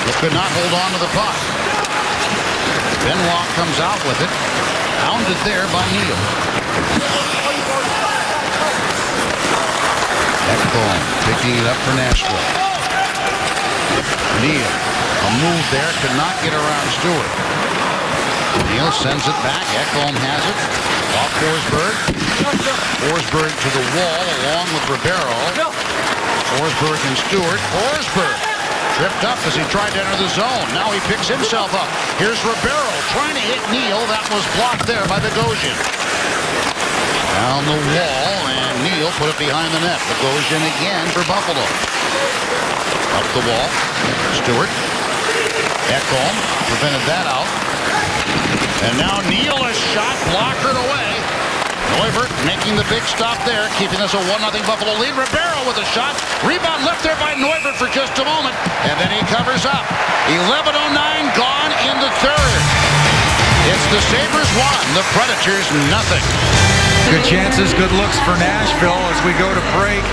Speaker 2: but could not hold on to the puck. Benoit comes out with it, hounded there by Neal. Ekholm picking it up for Nashville. Neal, a move there, could not get around Stewart. Neal sends it back. Ekholm has it. Off Forsberg. Forsberg to the wall along with Ribeiro. Forsberg and Stewart. Forsberg tripped up as he tried to enter the zone. Now he picks himself up. Here's Ribeiro trying to hit Neal. That was blocked there by Bogosian. Down the wall, and Neal put it behind the net. Bogosian again for Buffalo. Up the wall. Stewart. Ekholm prevented that out. And now Neal, a shot blockered away. Neuvert making the big stop there, keeping us a 1-0 Buffalo lead. Ribeiro with a shot. Rebound left there by Neuvert for just a moment. And then he covers up. 11:09 gone in the third. It's the Sabres 1, the Predators nothing.
Speaker 3: Good chances, good looks for Nashville as we go to break.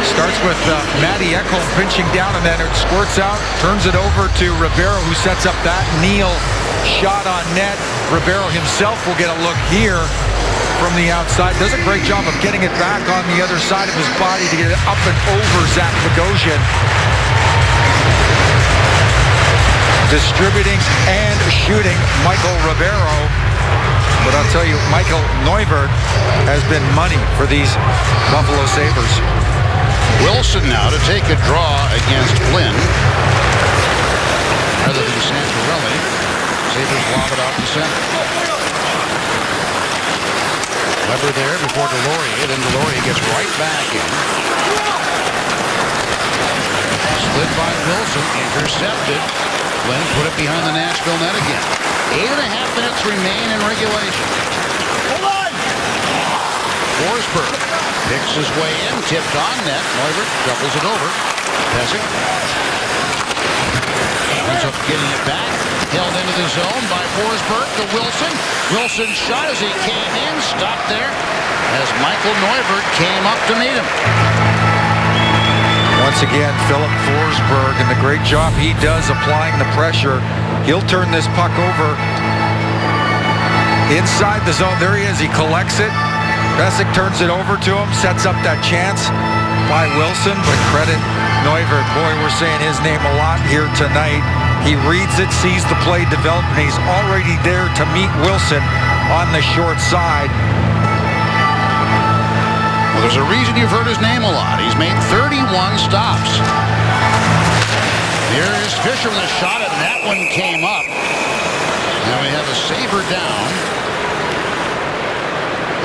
Speaker 3: Starts with Matty Ekholm pinching down, and then it squirts out, turns it over to Ribeiro, who sets up that Neal shot on net. Ribeiro himself will get a look here from the outside. Does a great job of getting it back on the other side of his body to get it up and over Zach Bogosian. Distributing and shooting Michael Ribeiro. But I'll tell you, Michael Neuvert has been money for these Buffalo Sabres.
Speaker 2: Wilson now to take a draw against Flynn. Rather than Santorelli, Sabres lob it out to center. Weber there before Deslauriers, then Deslauriers gets right back in. Slid by Wilson, intercepted. Flynn put it behind the Nashville net again. 8.5 minutes remain in regulation.
Speaker 4: Hold on!
Speaker 2: Forsberg picks his way in, tipped on net. Neuvert doubles it over. Pesek ends up getting it back. Held into the zone by Forsberg to Wilson. Wilson shot as he came in. Stopped there as Michael Neuvert came up to meet him.
Speaker 3: Once again, Philip Forsberg, and the great job he does applying the pressure. He'll turn this puck over inside the zone. There he is. He collects it. Pesek turns it over to him, sets up that chance by Wilson. But credit Neuvert. Boy, we're saying his name a lot here tonight. He reads it, sees the play develop, and he's already there to meet Wilson on the short side.
Speaker 2: Well, there's a reason you've heard his name a lot. He's made 31 stops. Here is Fisher with a shot, and that one came up. Now we have a Sabre down.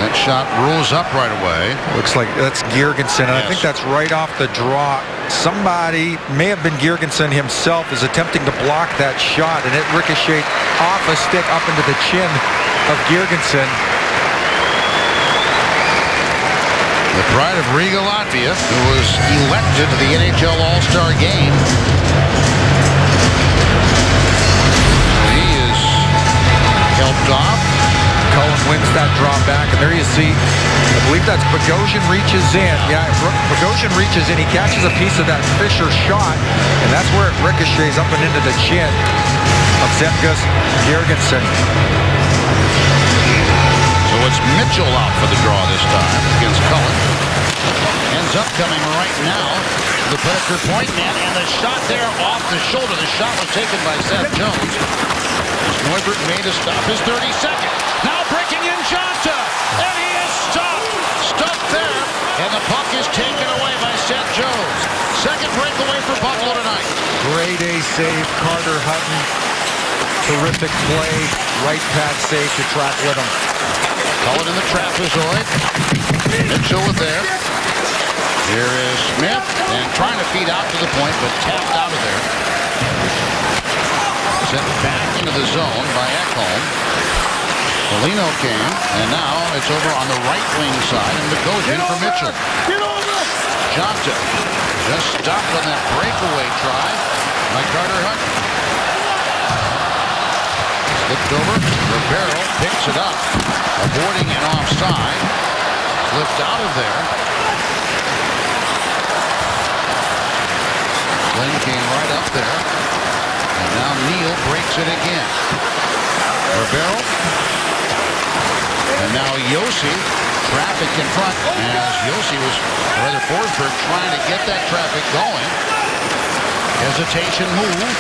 Speaker 2: That shot rose up right away.
Speaker 3: Looks like that's Girgensson.
Speaker 2: Yes.
Speaker 3: I think that's right off the draw. Somebody, may have been Girgensson himself, is attempting to block that shot, and it ricocheted off a stick up into the chin of Girgensson.
Speaker 2: The pride of Riga, Latvia, who was elected to the NHL All-Star Game. He is moved off.
Speaker 3: Cullen wins that draw back, and there you see, I believe that's Bogosian reaches in. Yeah, Bogosian reaches in. He catches a piece of that Fisher shot, and that's where it ricochets up and into the chin of Zemgus Girgensson.
Speaker 2: So it's Mitchell out for the draw this time against Cullen. Ends up coming right now to the Predator point man, and the shot there off the shoulder. The shot was taken by Seth Jones. Neubert made a stop his 32nd. Now breaking in Jonta, and he is stopped. Stuffed there, and the puck is taken away by Seth Jones. Second breakaway for Buffalo tonight.
Speaker 3: Great A save, Carter Hutton. Terrific play, right pad save to track with him.
Speaker 2: Cullen in the trapezoid. Mitchell was there. Here is Smith, and trying to feed out to the point, but tapped out of there. Sent back into the zone by Ekholm. Foligno came, and now it's over on the right wing side, and Bogosian for Mitchell. Jonta just stopped on that breakaway try by Carter Hutton. Slipped over, Ribeiro picks it up, avoiding an offside. Slipped out of there. Glenn came right up there. And now Neal breaks it again. Ribeiro. And now Josi. Traffic in front as Josi was, or rather Forsberg, trying to get that traffic going. Hesitation move.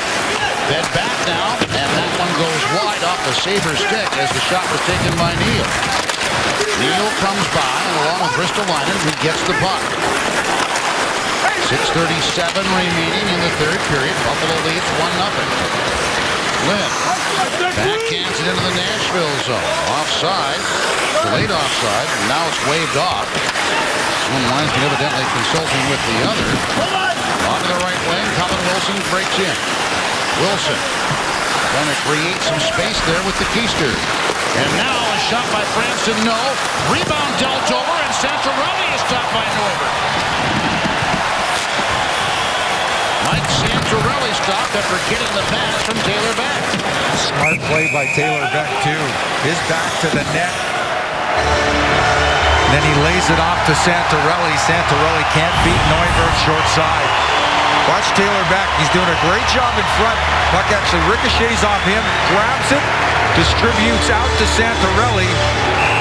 Speaker 2: Then back now, and that one goes wide off the Sabres stick as the shot was taken by Neal. Neal comes by, and along with Ristolainen, who gets the puck. 6:37 remaining in the third period. Buffalo leads 1-0. Lynn backhands it into the Nashville zone. Offside. Delayed offside. And now it's waved off. One linesman evidently consulting with the other. On to the right wing. Colin Wilson breaks in. Wilson trying to create some space there with the keister. And now a shot by Franson. No. Rebound dealt over, and Santorelli is stopped by Neubert. Mike Santorelli stopped after getting the pass from Taylor Beck.
Speaker 3: Smart play by Taylor Beck, too. His back to the net. And then he lays it off to Santorelli. Santorelli can't beat Neubert short side. Watch Taylor Beck. He's doing a great job in front. Puck actually ricochets off him, grabs it, distributes out to Santorelli.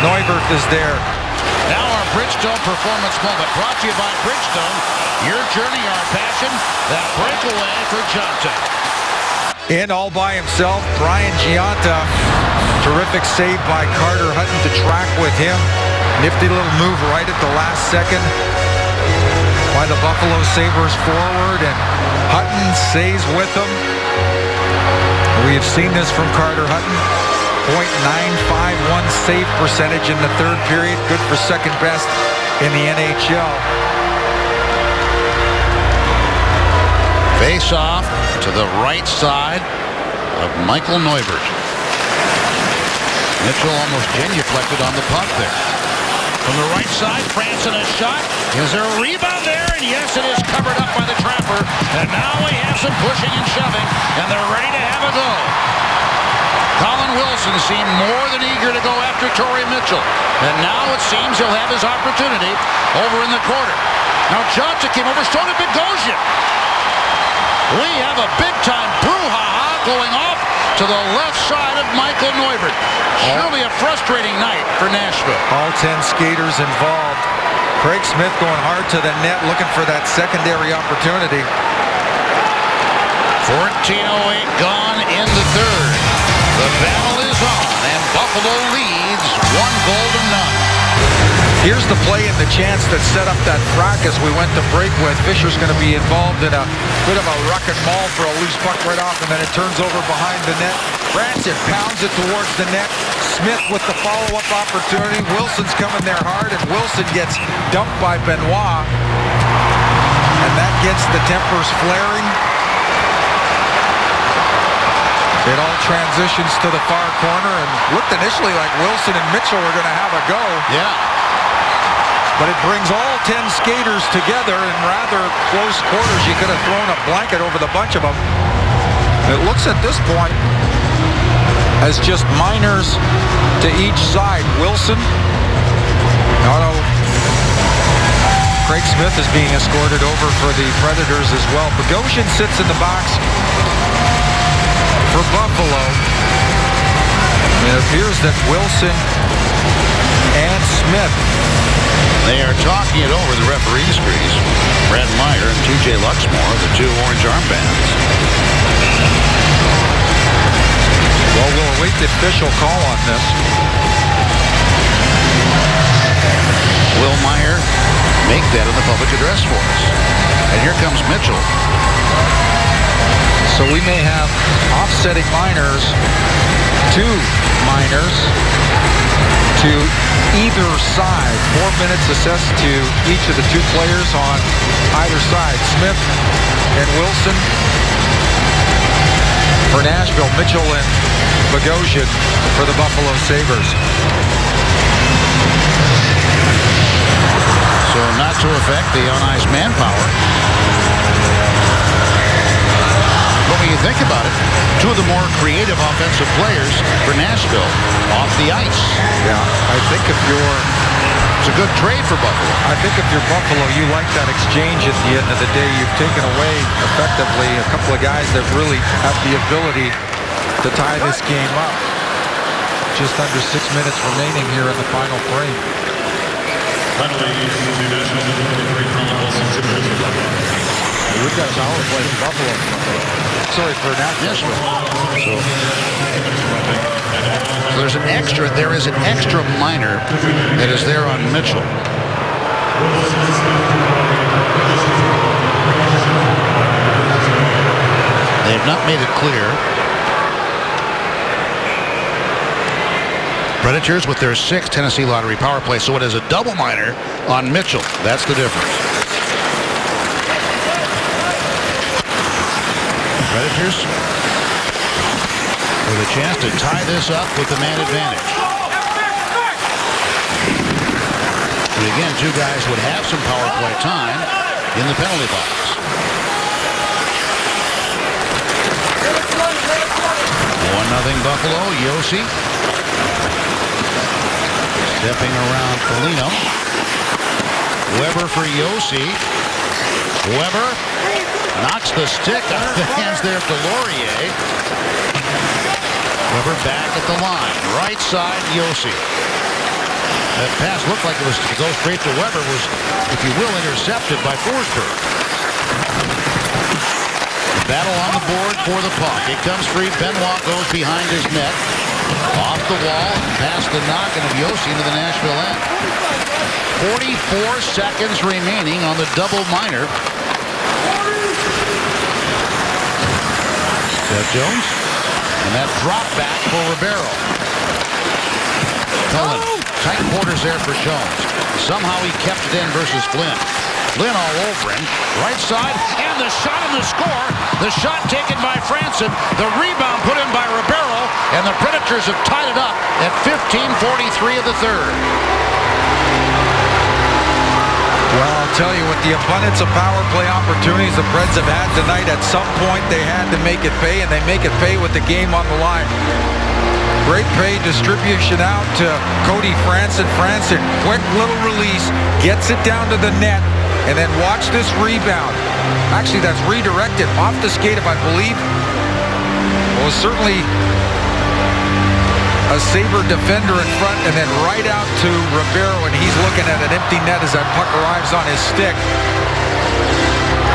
Speaker 3: Neubert is there.
Speaker 2: Now our Bridgestone performance moment brought to you by Bridgestone. Your journey, our passion. That breakaway for Jonta.
Speaker 3: In all by himself, Brian Gionta. Terrific save by Carter Hutton to track with him. Nifty little move right at the last second by the Buffalo Sabres forward, and Hutton stays with them. We have seen this from Carter Hutton. .951 save percentage in the third period. Good for second best in the NHL.
Speaker 2: Face off to the right side of Michael Neubert. Mitchell almost genuflected on the puck there. From the right side, Franson a shot. Is there a rebound there? And yes, it is covered up by the Trapper. And now we have some pushing and shoving, and they're ready to have a go. Colin Wilson seemed more than eager to go after Torrey Mitchell. And now it seems he'll have his opportunity over in the corner. Now Jonta came over, so did Bogosian. We have a big-time brouhaha going off to the left side of Michael Neubert. Surely a frustrating night for Nashville.
Speaker 3: All 10 skaters involved. Craig Smith going hard to the net, looking for that secondary opportunity.
Speaker 2: 14:08 gone in the third. The battle is on, and Buffalo leads 1-0.
Speaker 3: Here's the play and the chance that set up that fracas we went to break with. Fisher's going to be involved in a bit of a ruck and maul for a loose puck right off, and then it turns over behind the net. Franson pounds it towards the net. Smith with the follow-up opportunity. Wilson's coming there hard, and Wilson gets dumped by Benoit. And that gets the tempers flaring. It all transitions to the far corner, and looked initially like Wilson and Mitchell were going to have a go.
Speaker 2: Yeah.
Speaker 3: But it brings all 10 skaters together in rather close quarters. You could have thrown a blanket over the bunch of them. It looks at this point as just minors to each side. Wilson. Craig Smith is being escorted over for the Predators as well. Bogosian sits in the box for Buffalo. It appears that Wilson and Smith.
Speaker 2: They are talking it over the referee's crease. Brad Meyer and TJ Luxmore, the two orange armbands.
Speaker 3: Well, we'll await the official call on this.
Speaker 2: Will Meyer make that in the public address for us? And here comes Mitchell.
Speaker 3: So we may have offsetting minors, two minors to either side. 4 minutes assessed to each of the two players on either side. Smith and Wilson for Nashville. Mitchell and Bogosian for the Buffalo Sabres.
Speaker 2: So not to affect the on-ice manpower. But when you think about it, two of the more creative offensive players for Nashville off the ice.
Speaker 3: Yeah, I think if you're...
Speaker 2: It's a good trade for Buffalo.
Speaker 3: I think if you're Buffalo, you like that exchange at the end of the day. You've taken away, effectively, a couple of guys that really have the ability to tie this game up. Just under 6 minutes remaining here in the final frame. We've got a power play for Buffalo. Sorry for Nashville.
Speaker 2: So there is an extra minor that is there on Mitchell. They have not made it clear. Predators with their 6th Tennessee Lottery power play, so it is a double minor on Mitchell. That's the difference. Predators with a chance to tie this up with the man advantage. And again, two guys would have some power play time in the penalty box. 1-0 Buffalo. Josi stepping around Foligno. Weber for Josi. Weber knocks the stick out of the hands there of Delorier. Weber back at the line. Right side, Josi. That pass looked like it was to go straight to Weber, was, if you will, intercepted by Forsberg. Battle on the board for the puck. It comes free. Benoit goes behind his net. Off the wall, past the noggin of Josi into the Nashville end. 44 seconds remaining on the double minor. Seth Jones. And that drop back for Ribeiro. Cullen, tight quarters there for Jones. Somehow he kept it in versus Flynn. Flynn all over him. Right side, and the shot and the score. The shot taken by Franson. The rebound put in by Ribeiro. And the Predators have tied it up at 15:43 of the third.
Speaker 3: Well, I'll tell you, with the abundance of power play opportunities the Preds have had tonight, at some point they had to make it pay, and they make it pay with the game on the line. Great pay distribution out to Cody Franson. Franson, quick little release, gets it down to the net, and then watch this rebound. Actually, that's redirected off the skate of, I believe, well, certainly a Sabre defender in front, and then right out to Ribeiro, and he's looking at an empty net as that puck arrives on his stick.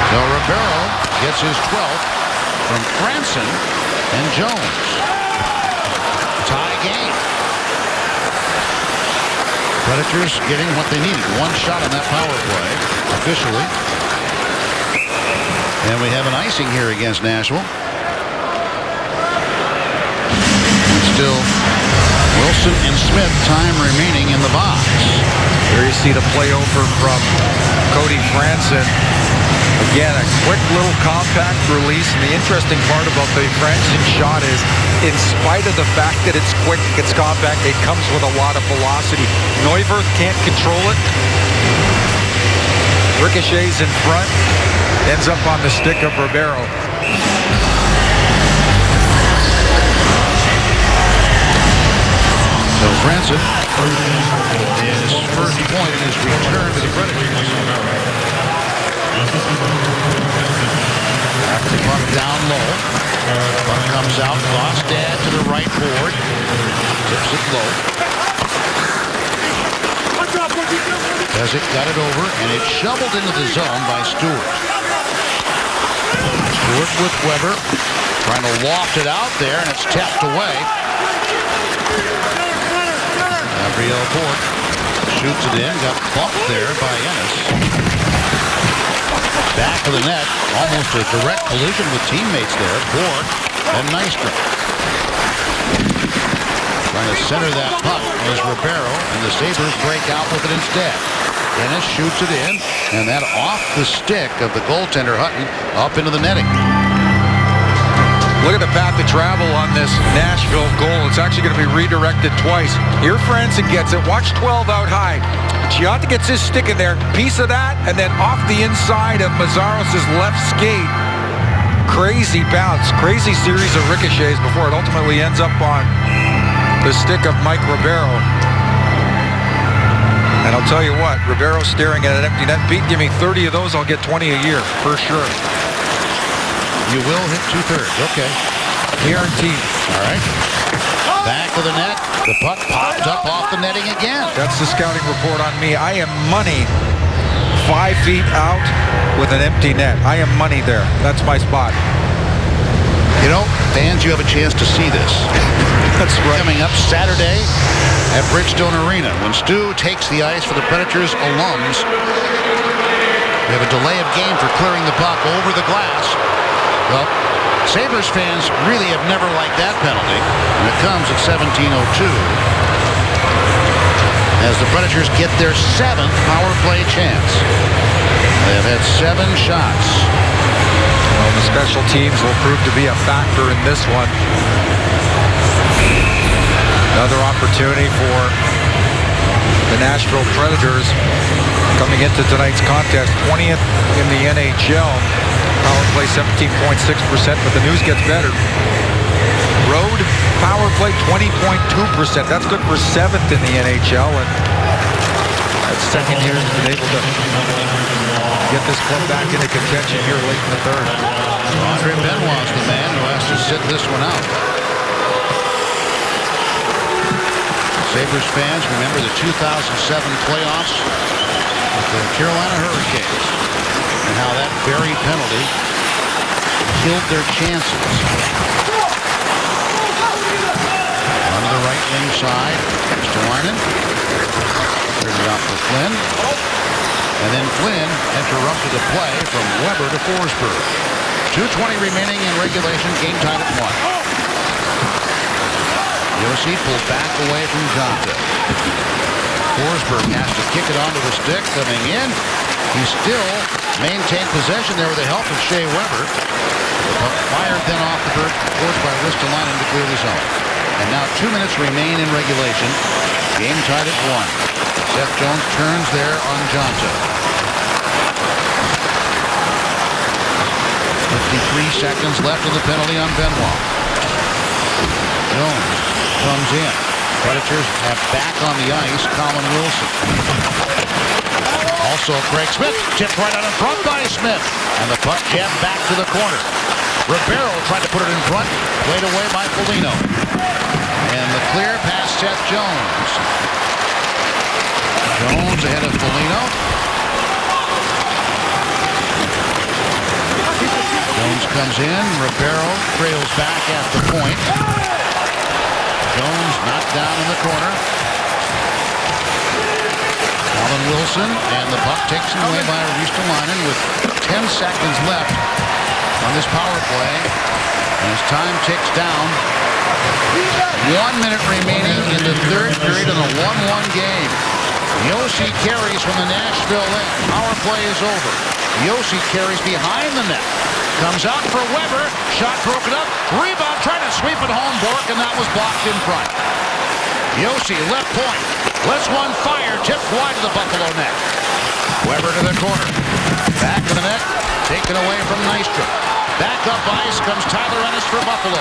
Speaker 2: So Ribeiro gets his 12th from Franson and Jones. Tie game. Predators getting what they needed. One shot on that power play, officially. And we have an icing here against Nashville. Still Wilson and Smith, time remaining in the box.
Speaker 3: There you see the play over from Cody Franson. Again, a quick little compact release. And the interesting part about the Franson shot is, in spite of the fact that it's quick, it's compact, it comes with a lot of velocity. Neuwirth can't control it. Ricochets in front. Ends up on the stick of Ribeiro.
Speaker 2: Franson, his first point in his return to the Predators. Back to puck down low. Puck comes out. Gaustad to the right board. Tips it low. Pezic got it over, and it's shoveled into the zone by Stewart. Stewart with Weber. Trying to loft it out there, and it's tapped away. Gabriel Bourque shoots it in. Got bumped there by Ennis. Back of the net. Almost a direct collision with teammates there. Bourque and Nystrom. Trying to center that puck is Ribeiro, and the Sabres break out with it instead. Ennis shoots it in, and that off the stick of the goaltender Hutton up into the netting.
Speaker 3: Look at the path of travel on this Nashville goal. It's actually going to be redirected twice. Here Franson gets it. Watch 12 out high. Chiotte gets his stick in there. Piece of that, and then off the inside of Mazzaros' left skate. Crazy bounce. Crazy series of ricochets before it ultimately ends up on the stick of Mike Ribeiro. And I'll tell you what, Ribeiro staring at an empty net. Pete, give me 30 of those, I'll get 20 a year, for sure.
Speaker 2: You will hit 2/3. Okay.
Speaker 3: Guaranteed.
Speaker 2: All right. Back of the net. The puck popped up off the netting again.
Speaker 3: That's the scouting report on me. I am money 5 feet out with an empty net. I am money there. That's my spot.
Speaker 2: You know, fans, you have a chance to see this.
Speaker 3: That's right.
Speaker 2: Coming up Saturday at Bridgestone Arena when Stu takes the ice for the Predators alums. We have a delay of game for clearing the puck over the glass. Well, Sabres fans really have never liked that penalty, and it comes at 17:02 as the Predators get their 7th power play chance. They have had 7 shots.
Speaker 3: Well, the special teams will prove to be a factor in this one. Another opportunity for the Nashville Predators coming into tonight's contest, 20th in the NHL. Power play 17.6%, but the news gets better. Road power play 20.2%. That's good for 7th in the NHL, and that second year has been able to get this club back into contention here late in the third.
Speaker 2: Andre Benoit's the man who has to sit this one out. Sabres fans remember the 2007 playoffs with the Carolina Hurricanes and how that very penalty killed their chances. On the right wing side, Stolainen. Here's it out for Flynn. And then Flynn interrupted the play from Weber to Forsberg. 2:20 remaining in regulation, game tied at 1. Josi pulled back away from Jonta. Forsberg has to kick it onto the stick, coming in. He still maintained possession there with the help of Shea Weber. But fired then off the boards by Ristolainen to clear the zone. And now 2 minutes remain in regulation. Game tied at 1. Seth Jones turns there on Jonta. 53 seconds left of the penalty on Benoit. Jones comes in. Predators have back on the ice Colin Wilson. Also Craig Smith, tipped right out in front by Smith. And the puck jabbed back to the corner. Ribeiro tried to put it in front, played away by Foligno. And the clear past Seth Jones. Jones ahead of Foligno. Jones comes in, Ribeiro trails back at the point. Jones knocked down in the corner. Colin Wilson, and the puck taken away by Ristolainen with 10 seconds left on this power play. And as time ticks down, 1 minute remaining in the third period of the 1-1 game. Josi carries from the Nashville end. Power play is over. Josi carries behind the net. Comes out for Weber. Shot broken up. Rebound trying to sweep it home. Bourque, and that was blocked in front. Josi left point. Lets one fire. Tipped wide to the Buffalo net. Weber to the corner. Back of the net. Taken away from Nystrom. Back up ice comes Tyler Ennis for Buffalo.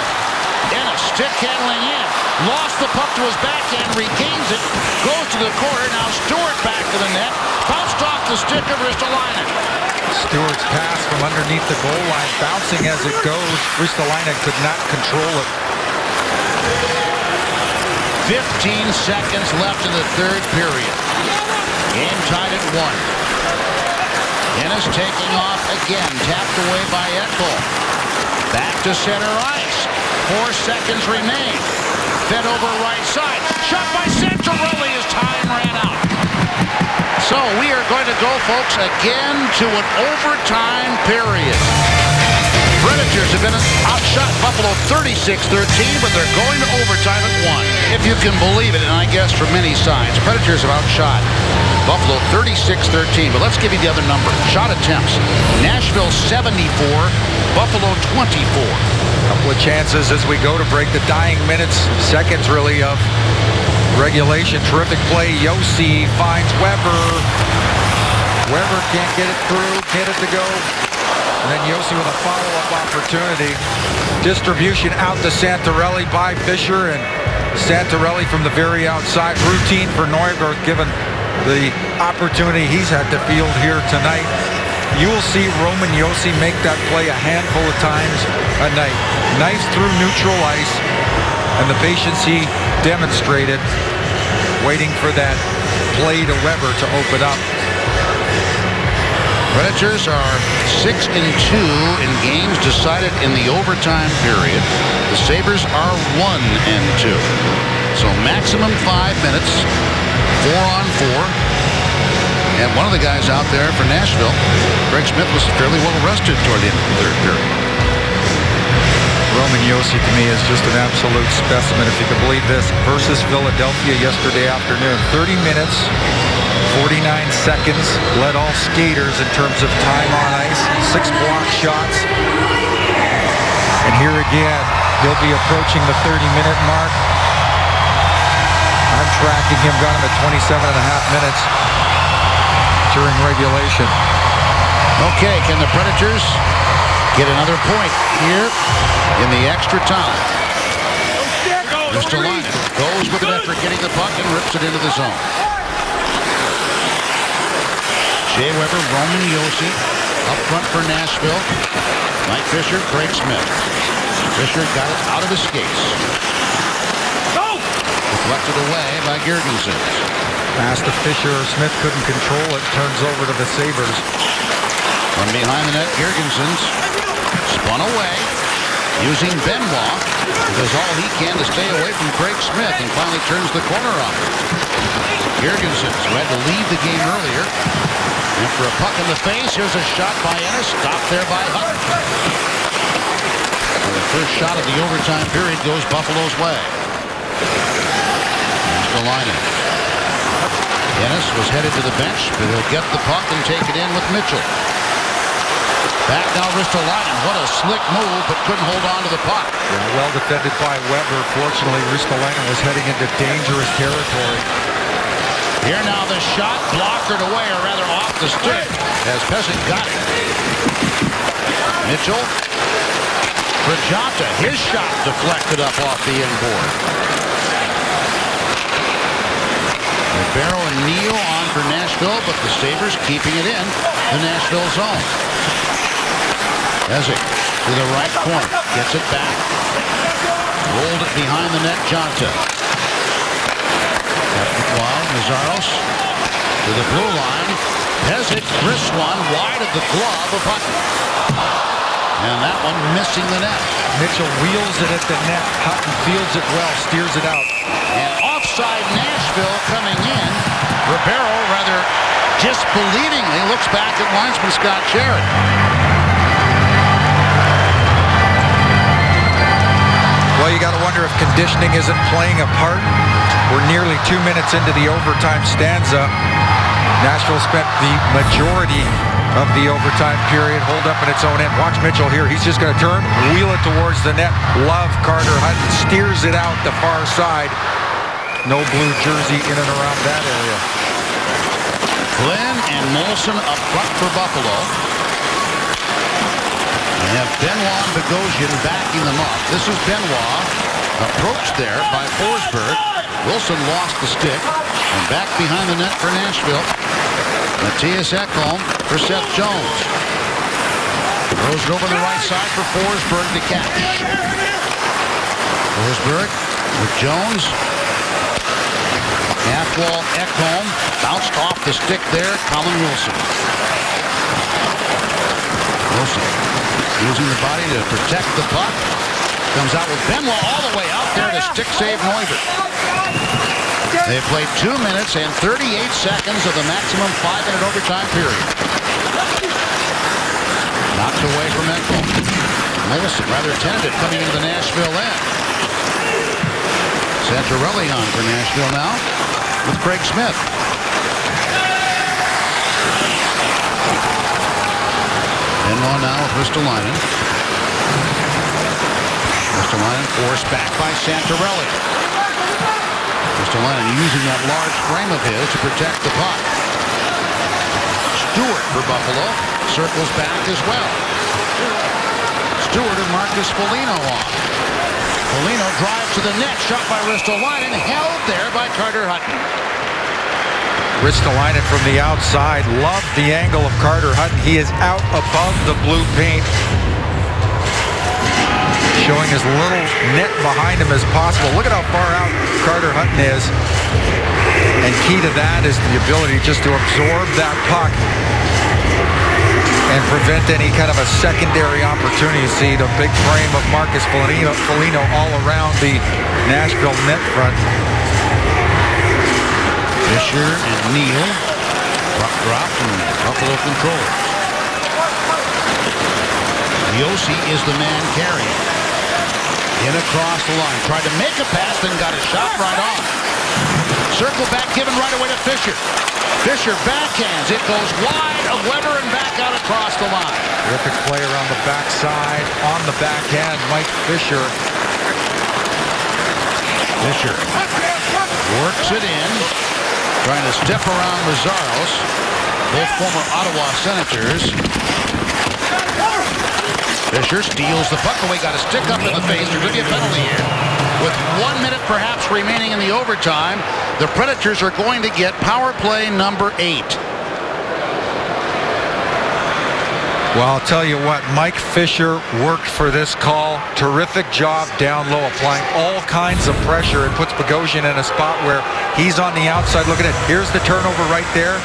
Speaker 2: Ennis, stick handling in. Lost the puck to his backhand, regains it, goes to the corner. Now Stewart back to the net. Bounced off the stick of Ristolainen.
Speaker 3: Stewart's pass from underneath the goal line, bouncing as it goes. Ristolainen could not control it.
Speaker 2: 15 seconds left in the third period. Game tied at 1. Ennis taking off again, tapped away by Ekholm. Back to center ice. 4 seconds remain. Fed over right side. Shot by Santorelli as time ran out. So we are going to go, folks, again to an overtime period. Predators have been outshot Buffalo 36-13, but they're going to overtime at 1. If you can believe it, and I guess from many sides, Predators have outshot Buffalo 36-13. But let's give you the other number. Shot attempts. Nashville 74, Buffalo 24.
Speaker 3: Couple of chances as we go to break the dying minutes, seconds really, of regulation. Terrific play. Josi finds Weber. Weber can't get it through, get it to go. And then Josi with a follow-up opportunity. Distribution out to Santorelli by Fisher, and Santorelli from the very outside. Routine for Neuwirth given the opportunity he's had to field here tonight. You will see Roman Josi make that play a handful of times a night. Nice through neutral ice, and the patience he demonstrated waiting for that play to Weber to open up.
Speaker 2: Predators are 6-2 in games decided in the overtime period. The Sabres are 1-2. So maximum 5 minutes, 4-on-4. And one of the guys out there for Nashville, Craig Smith, was fairly well rested toward the end of the third period.
Speaker 3: Roman Josi to me is just an absolute specimen, if you can believe this, versus Philadelphia yesterday afternoon. 30 minutes, 49 seconds, led all skaters in terms of time on ice, 6 block shots. And here again, he'll be approaching the 30-minute mark. I'm tracking him, got him at 27.5 minutes during regulation.
Speaker 2: Okay, can the Predators get another point here in the extra time? Ristolainen goes with an effort getting the puck and rips it into the zone. Shea Weber, Roman Josi up front for Nashville. Mike Fisher, Craig Smith. Fisher got it out of his skates. Deflected away by Girgensons.
Speaker 3: Pass to Fisher. Smith couldn't control it. Turns over to the Sabres.
Speaker 2: From behind the net, Girgensons spun away, using Benoit. Does all he can to stay away from Craig Smith, and finally turns the corner on him. Girgensons, who had to leave the game earlier. After a puck in the face, here's a shot by Ennis. Stopped there by Hutton. And the first shot of the overtime period goes Buffalo's way. Ristolainen. Ennis was headed to the bench, but he'll get the puck and take it in with Mitchell. Back now Ristolainen. What a slick move, but couldn't hold on to the puck.
Speaker 3: Yeah, well defended by Weber. Fortunately, Ristolainen was heading into dangerous territory.
Speaker 2: Here now the shot, blockered away, or rather off the stick, as Pesek got it. Mitchell. Brajanta, his shot deflected up off the inboard. Ribeiro and Neal on for Nashville, but the Sabres keeping it in the Nashville zone. Pesek to the right corner, gets it back. Rolled it behind the net, Jonta. Nazaros to the blue line. Pesek, wrist one wide of the glove of Hutton. And that one missing the net.
Speaker 3: Mitchell wheels it at the net. Hutton fields it well, steers it out.
Speaker 2: And offside Nashville coming in. Ribeiro rather disbelievingly looks back at linesman Scott Jarrett.
Speaker 3: Well, you got to wonder if conditioning isn't playing a part. We're nearly 2 minutes into the overtime stanza. Nashville spent the majority of the overtime period holed up in its own end. Watch Mitchell here. He's just going to turn, wheel it towards the net. Love Carter Hutton steers it out the far side. No blue jersey in and around that area.
Speaker 2: Glenn and Molson up front for Buffalo. They have Benoit and Bogosian backing them up. This is Benoit. Approached there by Forsberg. Wilson lost the stick. And back behind the net for Nashville. Mattias Ekholm for Seth Jones. Throws it over the right side for Forsberg to catch. Forsberg with Jones. Half wall Ekholm. Bounced off the stick there. Colin Wilson. Wilson using the body to protect the puck. Comes out with Benoit all the way out there to stick save Neuvirth. They played 2 minutes and 38 seconds of the maximum 5-minute overtime period. Knocked away from Ekholm. Molson rather tentative coming into the Nashville end. Santorelli on for Nashville now with Craig Smith. Benoit now with Ristolainen. Ristolainen forced back by Santorelli. Ristolainen using that large frame of his to protect the puck. Stewart for Buffalo circles back as well. Stewart and Marcus Foligno on. Foligno drives to the net, shot by Ristolainen, held there by Carter Hutton.
Speaker 3: Ristolainen from the outside. Loved the angle of Carter Hutton. He is out above the blue paint, showing as little net behind him as possible. Look at how far out Carter Hutton is. And key to that is the ability just to absorb that puck and prevent any kind of a secondary opportunity. You see the big frame of Marcus Foligno all around the Nashville net front.
Speaker 2: Fisher and Neal. Puck drop from Buffalo controllers. Josi is the man carrying. In across the line. Tried to make a pass, then got a shot right on. Circle back, given right away to Fisher. Fisher backhands. It goes wide of Weber and back out across the line.
Speaker 3: Terrific play around the backside. On the backhand, Mike Fisher.
Speaker 2: Fisher works it in. Trying to step around Mazaros. Both former Ottawa Senators. Fisher steals the puck away. Got a stick up in the face. There could be a penalty here. With 1 minute perhaps remaining in the overtime, the Predators are going to get power play number 8.
Speaker 3: Well, I'll tell you what, Mike Fisher worked for this call. Terrific job down low, applying all kinds of pressure. It puts Bogosian in a spot where he's on the outside. Look at it. Here's the turnover right there.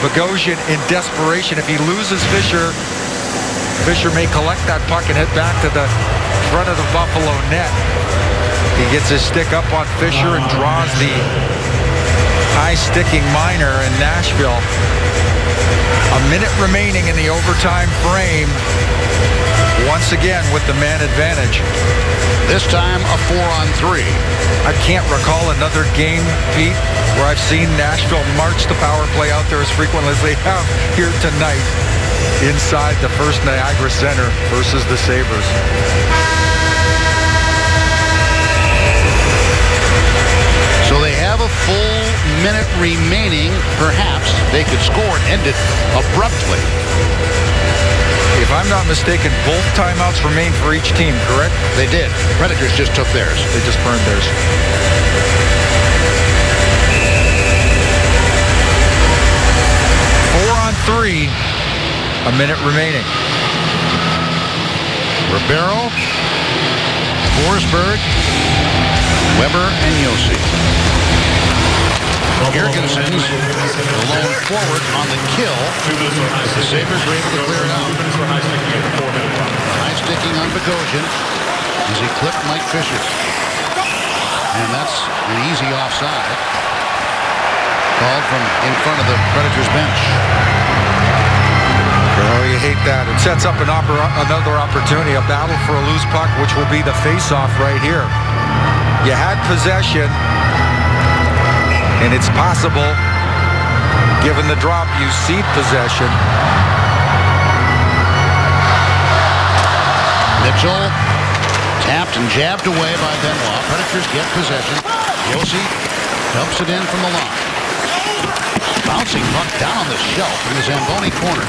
Speaker 3: Bogosian in desperation. If he loses Fisher, Fisher may collect that puck and head back to the front of the Buffalo net. He gets his stick up on Fisher and draws the high-sticking minor in Nashville. A minute remaining in the overtime frame. Once again with the man advantage.
Speaker 2: This time a 4-on-3.
Speaker 3: I can't recall another game, Pete, where I've seen Nashville march the power play out there as frequently as they have here tonight inside the First Niagara Center versus the Sabres.
Speaker 2: So they have a full minute remaining. Perhaps they could score and end it abruptly.
Speaker 3: If I'm not mistaken, both timeouts remain for each team, correct?
Speaker 2: They did. Predators just took theirs.
Speaker 3: They just burned theirs. Four on three. A minute remaining.
Speaker 2: Ribeiro, Forsberg, Weber, and Josi. Girgensons alone forward on the kill. The Sabres were able to clear it out. High sticking on Bogosian as he clipped Mike Fisher. And that's an easy offside. Called from in front of the Predators bench.
Speaker 3: Oh, you hate that. It sets up another opportunity, a battle for a loose puck, which will be the face-off right here. You had possession, and it's possible, given the drop, you cede possession.
Speaker 2: Mitchell tapped and jabbed away by Benoit. Predators get possession. Josi dumps it in from the line. Bouncing puck down on the shelf in the Zamboni corner.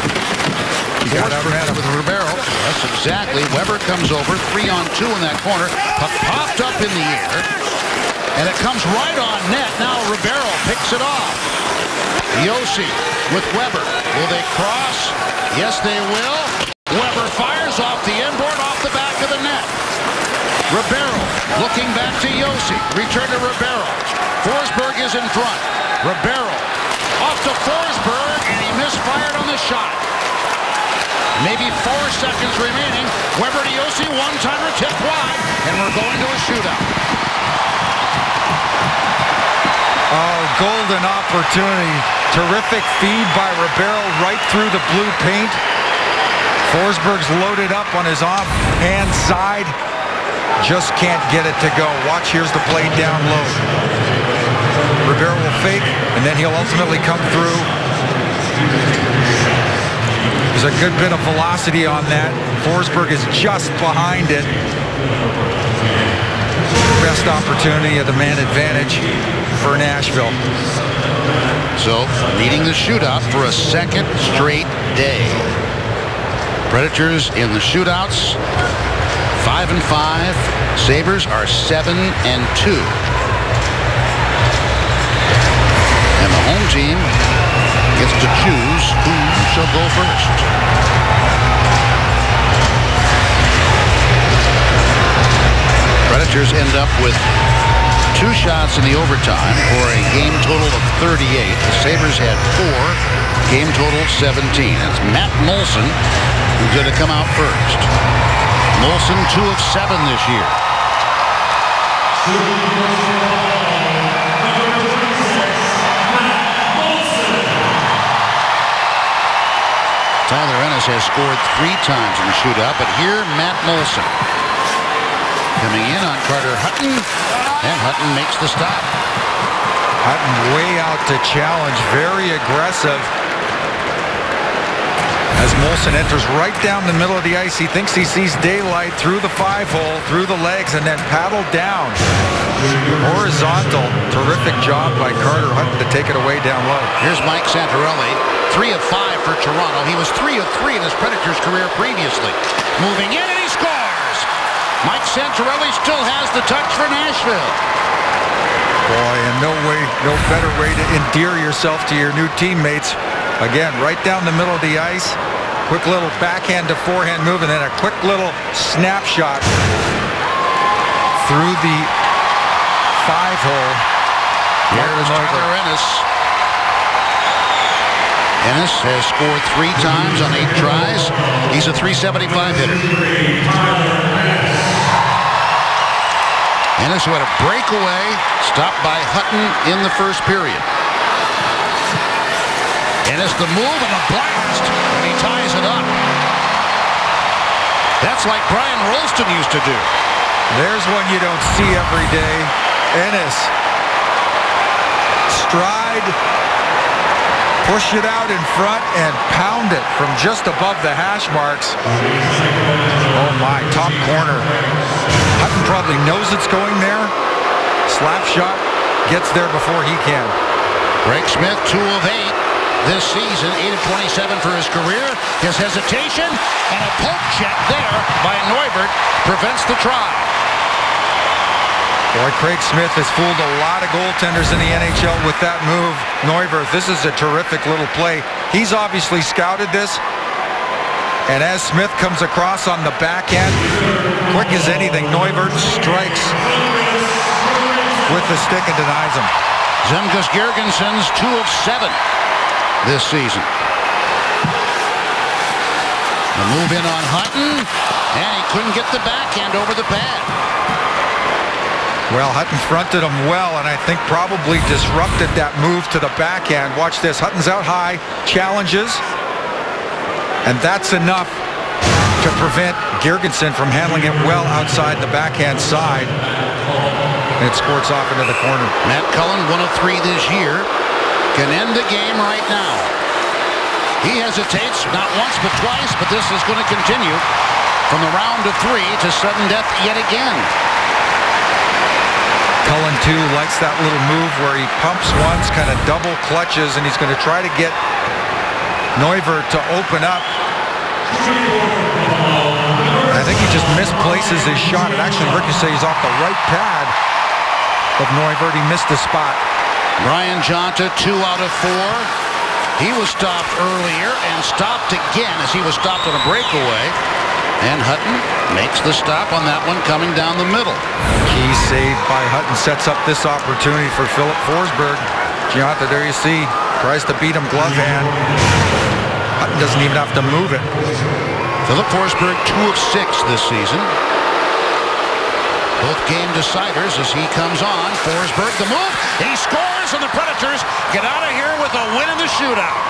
Speaker 2: Forsberg with Ribeiro. Yes, exactly. Weber comes over. 3-on-2 in that corner. Puck popped up in the air. And it comes right on net. Now Ribeiro picks it off. Josi with Weber. Will they cross? Yes, they will. Weber fires off the inboard, off the back of the net. Ribeiro looking back to Josi. Return to Ribeiro. Forsberg is in front. Ribeiro off to Forsberg, and he misfired on the shot. Maybe 4 seconds remaining. Weber to Josi, one-timer tipped wide, and we're going to a shootout.
Speaker 3: Oh, golden opportunity. Terrific feed by Ribeiro right through the blue paint. Forsberg's loaded up on his offhand side. Just can't get it to go. Watch, here's the play down low. Ribeiro will fake, and then he'll ultimately come through. There's a good bit of velocity on that. Forsberg is just behind it. Best opportunity of the man advantage for Nashville.
Speaker 2: So, needing the shootout for a second straight day. Predators in the shootouts, 5-5. Sabres are 7-2. And the home team gets to choose who shall go first. Predators end up with 2 shots in the overtime for a game total of 38. The Sabres had 4, game total 17. It's Matt Moulson who's going to come out first. Moulson 2 of 7 this year. Tyler Ennis has scored 3 times in the shootout, but here Matt Moulson coming in on Carter Hutton, and Hutton makes the stop.
Speaker 3: Hutton way out to challenge, very aggressive. As Moulson enters right down the middle of the ice, he thinks he sees daylight through the 5-hole, through the legs, and then paddled down. Horizontal. Terrific job by Carter Hutton to take it away down low.
Speaker 2: Here's Mike Santorelli, 3 of 5 for Toronto. He was 3 of 3 in his Predators career previously. Moving in, and he scores! Mike Santorelli still has the touch for Nashville.
Speaker 3: Boy, and no better way to endear yourself to your new teammates. Again, right down the middle of the ice. Quick little backhand to forehand move, and then a quick little snapshot through the 5-hole.
Speaker 2: Here's Tyler Ennis. Ennis has scored 3 times on 8 tries. He's a .375 hitter. Ennis, who had a breakaway, stopped by Hutton in the first period. Ennis the move and a blast, and he ties it up. That's like Brian Rolston used to do.
Speaker 3: There's one you don't see every day. Ennis. Stride. Push it out in front and pound it from just above the hash marks. Oh my, top corner. Hutton probably knows it's going there. Slap shot, gets there before he can.
Speaker 2: Craig Smith, 2 of 8 this season, 8 of 27 for his career. His hesitation and a poke check there by Neuvert prevents the try.
Speaker 3: Boy, Craig Smith has fooled a lot of goaltenders in the NHL with that move. Neuvert, this is a terrific little play. He's obviously scouted this. And as Smith comes across on the backhand, quick as anything, Neuvert strikes with the stick and denies him.
Speaker 2: Zemgus Girgensons, 2 of 7 this season. The move in on Hutton, and he couldn't get the backhand over the pad.
Speaker 3: Well, Hutton fronted him well, and I think probably disrupted that move to the backhand. Watch this. Hutton's out high, challenges, and that's enough to prevent Girgensson from handling it well outside the backhand side. And it squirts off into the corner.
Speaker 2: Matt Cullen, 1 of 3 this year, can end the game right now. He hesitates not once but twice, but this is going to continue from the round of 3 to sudden death yet again.
Speaker 3: Cullen, too, likes that little move where he pumps once, kind of double clutches, and he's going to try to get Neuvert to open up. I think he just misplaces his shot. It actually ricochets off the right pad of Neuwirth. He missed the spot.
Speaker 2: Brian Jonta, 2 out of 4. He was stopped earlier and stopped again as he was stopped on a breakaway. And Hutton makes the stop on that one coming down the middle.
Speaker 3: Key save by Hutton sets up this opportunity for Philip Forsberg. Jonta, there you see, tries to beat him glove hand. Hutton doesn't even have to move it.
Speaker 2: Philip Forsberg, 2 of 6 this season. Both game deciders as he comes on. Forsberg, the move. He scores, and the Predators get out of here with a win in the shootout.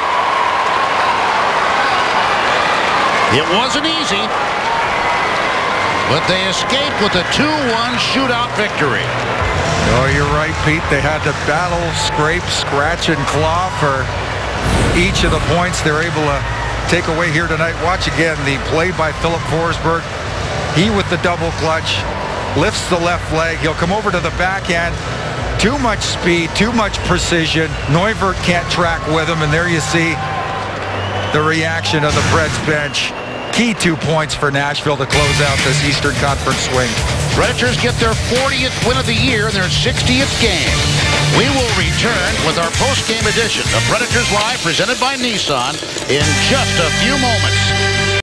Speaker 2: It wasn't easy, but they escaped with a 2-1 shootout victory.
Speaker 3: Oh, you're right, Pete. They had to battle, scrape, scratch, and claw for each of the points they're able to take away here tonight. Watch again the play by Philip Forsberg. He with the double clutch, lifts the left leg. He'll come over to the backhand. Too much speed, too much precision. Neuwirth can't track with him, and there you see the reaction of the Preds bench. Key 2 points for Nashville to close out this Eastern Conference swing.
Speaker 2: Predators get their 40th win of the year in their 60th game. We will return with our post-game edition of Predators Live presented by Nissan in just a few moments.